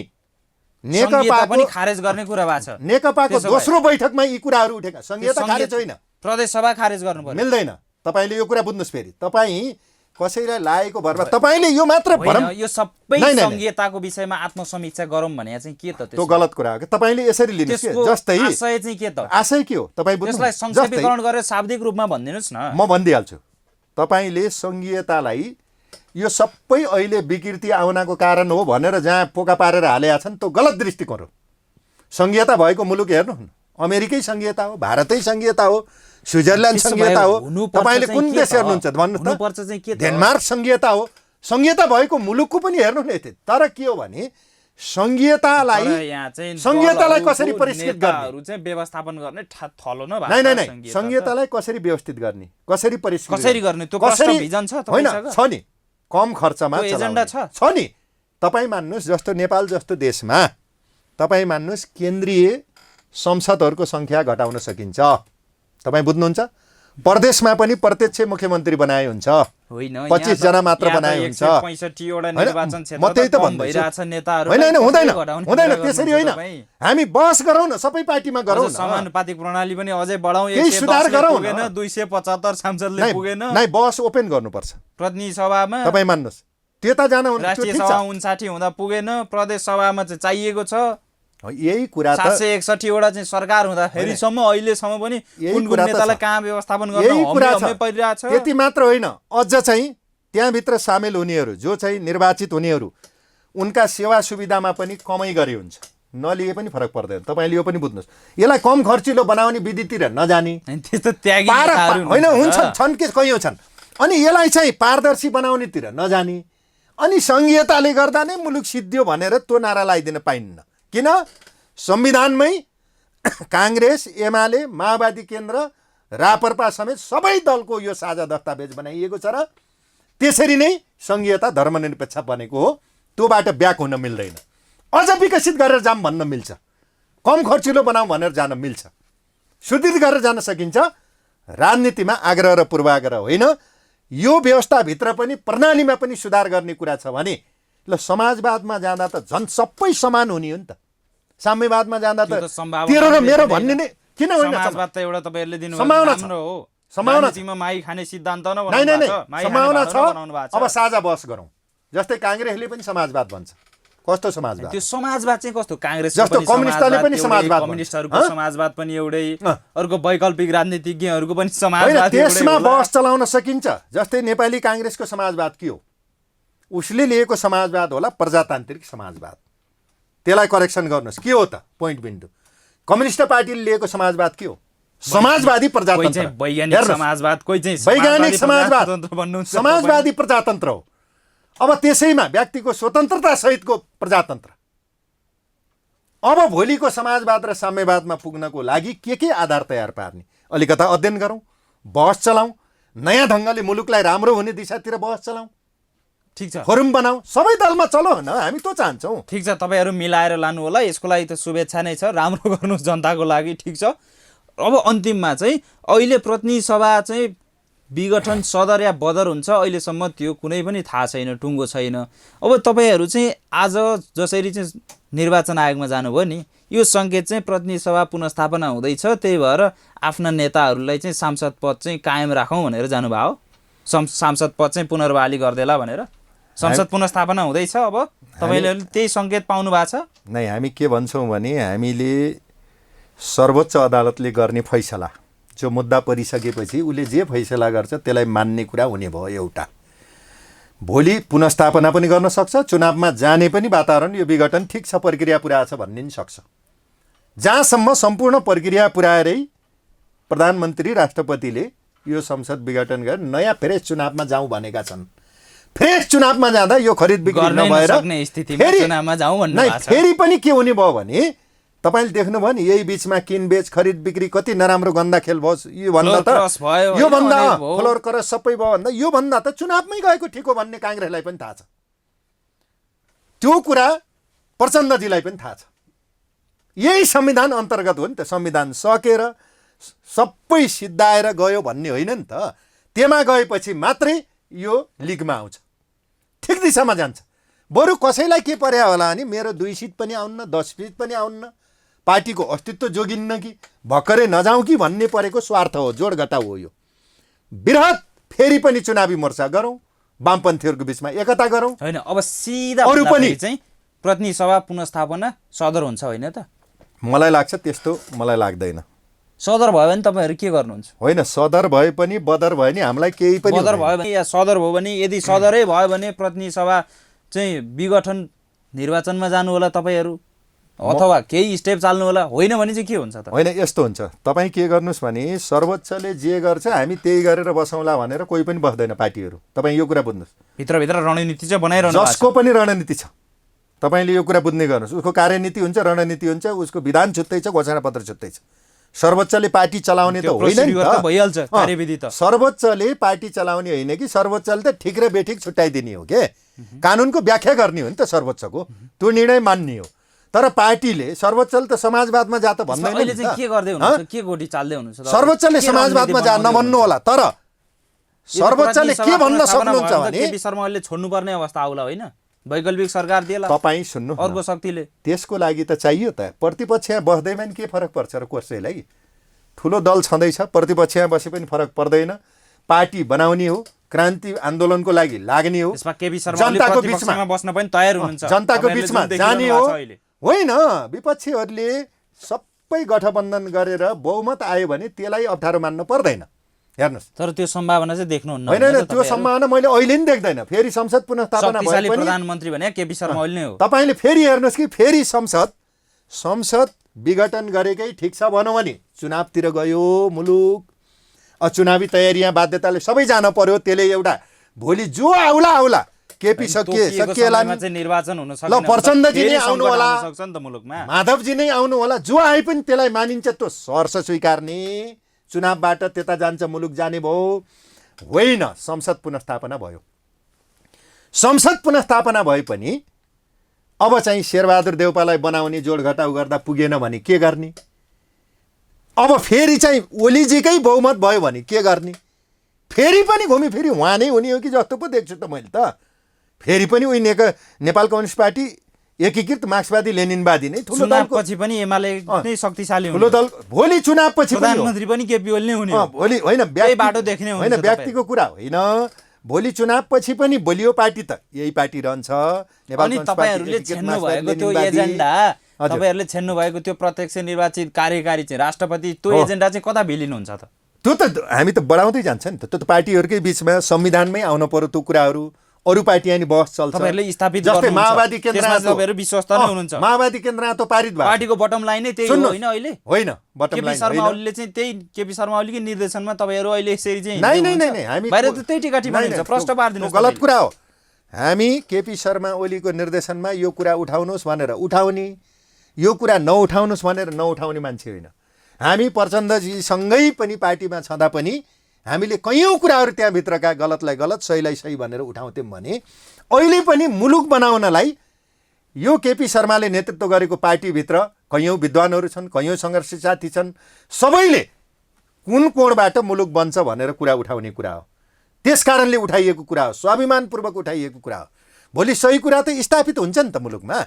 नेकपा पनि खारेज गर्ने कुरा भएको छ।
नेकपाको दोस्रो बैठकमा यी कुराहरू उठेका, संघीयता खारेज होइन,
प्रदेश सभा खारेज गर्नु पर्यो,
मिल्दैन। तपाईँले यो कुरा बुझ्नुहोस्। फेरि तपाईँ कसैलाई लागेको भरमा तपाईँले यो मात्र भरम,
यो सबै संघीयताको विषयमा आत्मसमीक्षा गरौँ भने चाहिँ के त?
त्यो गलत कुरा हो कि तपाईँले यसरी लिनुहोस् के। जस्तै
आशय चाहिँ के त?
आशय के हो तपाईँ बुझ्नु,
त्यसलाई संक्षेपीकरण गरेर शाब्दिक रूपमा भनिदिनुस् न।
म भनिदिइहाल्छु। तपाईँले संघीयतालाई यो सबै अहिले विकृति आउनको कारण हो भनेर जहाँ पोका पारेर हालेका छन्, त्यो गलत दृष्टिकोण हो। संघीयता भएको मुलुक हेर्नु, अमेरिकै संघीयता हो, भारतै संघीयता हो, स्विजरल्यान्ड संघीयता हो। तपाईँले कुन देश हेर्नुहुन्छ भन्नुहोस् त? डेनमार्क संघीयता हो। संघीयता भएको मुलुकको पनि हेर्नु न। तर के हो भने संघीयतालाई कसरी परिष्कृत गर्ने,
व्यवस्थापन गर्ने थलो न।
नै संघीयतालाई कसरी व्यवस्थित गर्ने, कसरी परिष्कृत
गर्ने, त्यो कसरी भिजन छ
होइन? छ नि, कम खर्चमा
एजेन्डा छ
नि। तपाईँ मान्नुहोस्, जस्तो नेपाल जस्तो देशमा तपाईँ मान्नुहोस् केन्द्रीय संसदहरूको सङ्ख्या घटाउन सकिन्छ। तपाईँ बुझ्नुहुन्छ? प्रदेशमा पनि प्रत्यक्ष मुख्यमन्त्री बनाए हुन्छ।
होइन
25 जना मात्र बनाए हुन्छ
165 वटा निर्वाचन
म
क्षेत्र
त्यही त
कम
भन्दैछु।
भइरहेछ नेताहरू
होइन हुँदैन त्यसरी होइन हामी बहस गरौँ न सबै पार्टीमा गरौँ न
समानुपातिक प्रणाली पनि अझै बढाउँ
केही सुधार गरौँ
पुगेन
न
275 सांसदले पुगेन
नै बहस ओपन गर्नुपर्छ
प्रतिनिधि सभामा
तपाईँ मान्नुहोस् त्यता जान
राष्ट्रिय सभा 59 हुँदा पुगेन प्रदेश सभामा चाहिँ चाहिएको छ
यही कुरा त
761 वटा चाहिँ सरकार हुँदाखेरिसम्म अहिलेसम्म पनि कुन कुन नेतालाई कहाँ व्यवस्थापन गर्न
यही कुरा
हम्मे परिरहेछ
त्यति मात्र होइन अझ चाहिँ त्यहाँभित्र सामेल हुनेहरू जो चाहिँ निर्वाचित हुनेहरू उनका सेवा सुविधामा पनि कमै गरे हुन्छ नलिए पनि फरक पर्दैन तपाईँले यो पनि बुझ्नुहोस् यसलाई कम खर्चिलो बनाउने विधितिर नजाने
त्यस्तो त्यागी नेताहरू
होइन हुन्छ छन् कि कैयौँ छन् अनि यसलाई चाहिँ पारदर्शी बनाउनेतिर नजाने अनि सङ्घीयताले गर्दा नै मुलुक सिद्धियो भनेर त्यो नारा लगाइदिन पाइन्न किन संविधानमै काङ्ग्रेस एमाले माओवादी केन्द्र रापरपा समेत सबै दलको यो साझा दस्तावेज बनाइएको छ र त्यसरी नै सङ्घीयता धर्मनिरपेक्ष बनेको हो त्योबाट ब्याक हुन मिल्दैन अझ विकसित गरेर जाम भन्न मिल्छ कम खर्चिलो बनाऊ भनेर जान मिल्छ सुदृढ गरेर जान सकिन्छ राजनीतिमा आग्रह र पूर्वाग्रह होइन यो व्यवस्थाभित्र पनि प्रणालीमा पनि सुधार गर्ने कुरा छ भने ल समाजवादमा जाँदा त झन् सबै समान हुने हो नि त साम्यवादमा जाँदा त तेरो र मेरो भन्ने नै किन होइन
समाजवाद त एउटा तपाईहरुले दिनु
सम्भावना छ।
हो
सम्भावना छ।
राजनीतिमा माई खाने सिद्धान्त न
नै नै नै
माई
सम्भावना छ
बनाउनु भएको
अब साझा बहस गरौँ जस्तै काङ्ग्रेसले पनि समाजवाद भन्छ कस्तो समाजवाद
त्यो समाजवाद चाहिँ कस्तो काङ्ग्रेस
जस्तो कम्युनिस्टले पनि समाजवाद भन्छ।
कम्युनिस्टहरूको
हँ?
समाजवाद पनि एउटै अर्को वैकल्पिक राजनीतिज्ञहरूको पनि
होइन
समाजवाद एउटै
त्यसमा
होला।
बहस चलाउन सकिन्छ जस्तै नेपाली काङ्ग्रेसको समाजवाद के हो उसले लिएको समाजवाद होला प्रजातान्त्रिक समाजवाद त्यसलाई करेक्सन गर्नुहोस् के हो त पोइन्ट बिन्दु कम्युनिस्ट पार्टीले लिएको समाजवाद के हो समाजवादी
कोही
प्रजातन्त्र
चाहिँ वैज्ञानिक
हेर्नुहोस्,
समाजवाद कोही चाहिँ
वैज्ञानिक समाजवाद
प्रजातन्त्र भन्नुहुन्छ
समाजवादी प्रजातन्त्र हो अब त्यसैमा व्यक्तिको स्वतन्त्रता सहितको प्रजातन्त्र अब भोलिको समाजवाद र साम्यवादमा पुग्नको लागि के आधार तयार पार्ने अलिकता अध्ययन गरौँ बहस चलाउँ नयाँ ढङ्गले मुलुकलाई राम्रो हुने दिशातिर बहस चलाउँ
ठिक छ
फोरम बनाऊ सबै दलमा चलो न हामी त चाहन्छौँ
ठिक छ तपाईँहरू मिलाएर लानु होला यसको लागि त शुभेच्छा नै छ राम्रो गर्नुहोस् जनताको लागि ठिक छ अब अन्तिममा चाहिँ अहिले प्रतिनिधि सभा चाहिँ विघटन सदर या बदर हुन्छ अहिलेसम्म त्यो कुनै पनि थाहा छैन टुङ्गो छैन अब तपाईँहरू चाहिँ आज जसरी चाहिँ निर्वाचन आयोगमा जानुभयो नि यो सङ्केत चाहिँ प्रतिनिधि सभा पुनर्स्थापना हुँदैछ त्यही भएर आफ्ना नेताहरूलाई चाहिँ सांसद पद चाहिँ कायम राखौँ भनेर जानुभयो सांसद पद चाहिँ पुनर्बहाली गरिदेला भनेर संसद पुनर्स्थापना हुँदैछ अब तपाईँले त्यही सङ्केत पाउनु भएको छ
नै हामी के भन्छौँ भने हामीले सर्वोच्च अदालतले गर्ने फैसला जो मुद्दा परिसकेपछि उसले जे फैसला गर्छ त्यसलाई मान्ने कुरा हुने भयो एउटा भोलि पुनर्स्थापना पनि गर्न सक्छ चुनावमा जाने पनि वातावरण यो विघटन ठिक छ प्रक्रिया पुरा छ भन्ने पनि सक्छ जहाँसम्म सम्पूर्ण प्रक्रिया पुऱ्याएरै प्रधानमन्त्री राष्ट्रपतिले यो संसद विघटन गरेर नयाँ फ्रेस चुनावमा जाउँ भनेका छन् फ्रेस चुनावमा जाँदा यो खरिद बिक्री नभएर फेरि पनि के हुने भयो भने तपाईँले देख्नुभयो नि यही बिचमा किनबेच खरिद बिक्री कति नराम्रो गन्दा खेल भयो योभन्दा त योभन्दा फ्लोर क्रस सबै भयो भन्दा योभन्दा त चुनावमै गएको ठिक हो भन्ने काङ्ग्रेसलाई पनि थाहा छ त्यो कुरा प्रचण्डजीलाई पनि थाहा छ यही संविधान अन्तर्गत हो नि त संविधान सकेर सबै सिद्धाएर गयो भन्ने होइन नि त त्यहाँ गएपछि मात्रै यो लिगमा आउँछ ठिक दिशामा जान्छ बरु कसैलाई के पर्या होला भने मेरो 2 सिट पनि आउन्न 10 सिट पनि आउन्न पार्टीको अस्तित्व जोगिन्न कि भर्खरै नजाउँ कि भन्ने परेको स्वार्थ हो जोडघटा हो यो बृहत फेरि पनि चुनावी मोर्चा गरौँ वामपन्थीहरूको बिचमा एकता गरौँ
होइन अब सिधा
अरू पनि
चाहिँ प्रतिनिधि सभा पुनर्स्थापना सदर हुन्छ होइन त
मलाई लाग्छ त्यस्तो मलाई लाग्दैन
सदर भयो भने तपाईँहरू के गर्नुहुन्छ
होइन सदर भए पनि बदर भयो नि हामीलाई केही पनि
बदर भयो भने या सदर भयो भने यदि सदरै भयो भने प्रतिनिधि सभा चाहिँ विघटन निर्वाचनमा जानु होला तपाईँहरू अथवा केही स्टेप चाल्नु होला होइन भने चाहिँ के हुन्छ त
होइन यस्तो हुन्छ तपाईँ के गर्नुहोस् भने सर्वोच्चले जे गर्छ हामी त्यही गरेर बसौँला भनेर कोही पनि बस्दैन पार्टीहरू तपाईँ यो कुरा बुझ्नुहोस्
भित्रभित्र रणनीति चाहिँ बनाइरहनु
जसको पनि रणनीति छ तपाईँले यो कुरा बुझ्ने गर्नुहोस् उसको कार्यनीति हुन्छ रणनीति हुन्छ उसको विधान छुट्टै छ घोषणापत्र छुट्टै छ सर्वोच्चले पार्टी चलाउने त होइन नि त
भइहाल्छ कार्यविधि त
सर्वोच्चले पार्टी चलाउने होइन कि सर्वोच्चले त ठिक र बेठिक छुट्याइदिने हो के कानुनको व्याख्या गर्ने हो नि त सर्वोच्चको त्यो निर्णय मान्ने हो तर पार्टीले सर्वोच्चले त समाजवादमा जा त भन्दैन
अहिले चाहिँ के गर्दै हुनुहुन्छ के गोटी चाल्दै हुनुहुन्छ
सर्वोच्चले समाजवादमा जा नभन्नु होला तर सर्वोच्चले के भन्न सक्नुहुन्छ भने
केपी शर्मा ओलीले छोड्नुपर्ने अवस्था आउला होइन वैकल्पिक सरकार दिएला
तपाईँ सुन्नु
अर्को शक्तिले
त्यसको लागि त चाहियो त प्रतिपक्ष बस्दैमा नि के फरक पर्छ र कसैलाई ठुलो दल छँदैछ प्रतिपक्षमा बसे पनि फरक पर्दैन पार्टी बनाउने हो क्रान्ति आन्दोलनको लागि लाग्ने हो
त्यसमा केपी शर्मा ओली प्रतिपक्षमा बस्न पनि तयार हुनुहुन्छ
जनताको बिचमा जाने हो होइन विपक्षीहरूले सबै गठबन्धन गरेर बहुमत आयो भने त्यसलाई अप्ठ्यारो मान्नु पर्दैन हेर्नुहोस्
तर त्यो सम्भावना चाहिँ देख्नुहुन्न
होइन त्यो सम्भावना मैले अहिले नि देख्दैन फेरि संसद पुनर्स्थापना भए पनि
प्रधानमन्त्री भने केपी शर्मा ओली नै हो
तपाईँले फेरि हेर्नुहोस् कि फेरि संसद विघटन गरेकै ठिक छ भनौँ भने चुनावतिर गयो मुलुक चुनावी तयारीमा बाध्यताले सबै जान पर्यो त्यसले एउटा भोलि जो आउला केपी सकिएला
निर्वाचन हुन सक्छ
ल प्रचण्डजी नै आउनु होला
सक्छ नि त मुलुकमा
माधवजी नै आउनु होला जो आए पनि त्यसलाई मानिन्छ त्यो सहर्ष स्वीकार्ने चुनावबाट त्यता जान्छ मुलुक जाने भयो होइन संसद पुनर्स्थापना भयो संसद पुनर्स्थापना भए पनि अब चाहिँ शेरबहादुर देउपालाई बनाउने जोडघटाउ गर्दा पुगेन भने के गर्ने अब फेरि चाहिँ ओलीजीकै बहुमत भयो भने के गर्ने फेरि पनि घुमी फेरि उहाँ नै हुने हो कि जस्तो पो देख्छु त मैले त फेरि पनि उही नेपाल कम्युनिस्ट पार्टी एकीकृत मार्क्सवादी लेनिनवादी नै ठुलो
दलपछि पनि एमाले नै शक्तिशाली
ठुलो दल भोलि चुनावपछि
प्रधानमन्त्री पनि केपी ओली नै हुने
भोलि होइन
बाटो देख्ने
होइन व्यक्तिको कुरा होइन भोलि चुनावपछि पनि बलियो पार्टी त यही पार्टी रहन्छ
अनि तपाईहरुले छेन्नु भएको त्यो एजेन्डा तपाईहरुले छेन्नु भएको त्यो प्रत्यक्ष निर्वाचित कार्यकारी चाहिँ राष्ट्रपति त्यो एजेन्डा चाहिँ कता भिलिनुहुन्छ त
त्यो त हामी त बढाउँदै जान्छ नि त त्यो त पार्टीहरुकै बीचमा संविधानमै आउन पर्यो त्यो कुराहरु अरु पार्टी अनि बहस चल्छ
तपाईहरुले स्थापित
जस्तै माओवादी केन्द्र
तपाईहरु विश्वस्त नै हुनुहुन्छ
माओवादी केन्द्र त पारित भयो
पार्टीको बटम लाइन नै त्यही हो हैन अहिले
होइन बटम लाइन
केपी शर्मा ओलीले चाहिँ त्यही केपी शर्मा ओलीको निर्देशनमा तपाईहरु अहिले यसरी चाहिँ
नै हामी
बाहिर त त्यही टिका टिप्पणी हुन्छ प्रश्न पार्दिनुस्
गलत कुरा हो हामी केपी शर्मा ओलीको निर्देशनमा यो कुरा उठाउनुस् भनेर उठाउने यो कुरा नउठाउनुस् भनेर नउठाउने मान्छे होइन हामी प्रचण्डजी सँगै पनि पार्टीमा छँदा पनि हामीले कयौं कुराहरु त्यहाँ भित्रका गलतलाई गलत सहीलाई सही भनेर उठाउँथ्यौं भने अहिले पनि मुलुक बनाउनलाई यो केपी शर्माले नेतृत्व गरेको पार्टीभित्र कयौं विद्वानहरु छन् कयौं संघर्षी साथी छन् सबैले कुन कोणबाट मुलुक बन्छ भनेर कुरा उठाउने कुरा हो त्यसकारणले उठाइएको कुरा हो स्वाभिमानपूर्वक उठाइएको कुरा हो भोलि सही कुरा त स्थापित हुन्छ नि त मुलुकमा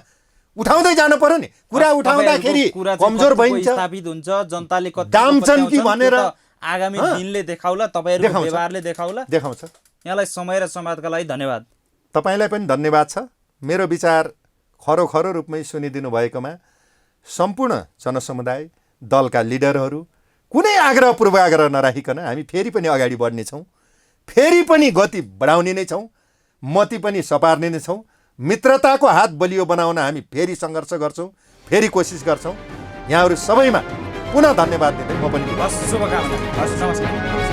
उठाउँदै जानु पर्यो नि कुरा उठाउँदाखेरि कमजोर भइन्छ
स्थापित हुन्छ जनताले कति
दामचन कि भनेर
आगामी दिनले देखाउला तपाईहरुको व्यवहारले
देखाउँछ
यहाँलाई समय र संवादका लागि धन्यवाद
तपाईलाई पनि धन्यवाद छ मेरो विचार खरो रूपमै सुनिदिनु भएकोमा सम्पूर्ण जनसमुदाय दलका लिडरहरू कुनै आग्रह पूर्वाग्रह नराखिकन हामी फेरि पनि अगाडि बढ्ने छौं फेरि पनि गति बढाउने नै छौं मति पनि सपार्ने नै छौं मित्रताको हात बलियो बनाउन हामी फेरि संघर्ष गर्छौं फेरि कोसिस गर्छौं यहाँहरु सबैमा पुनः धन्यवाद दिँदै म पनि
शुभकामना नमस्कार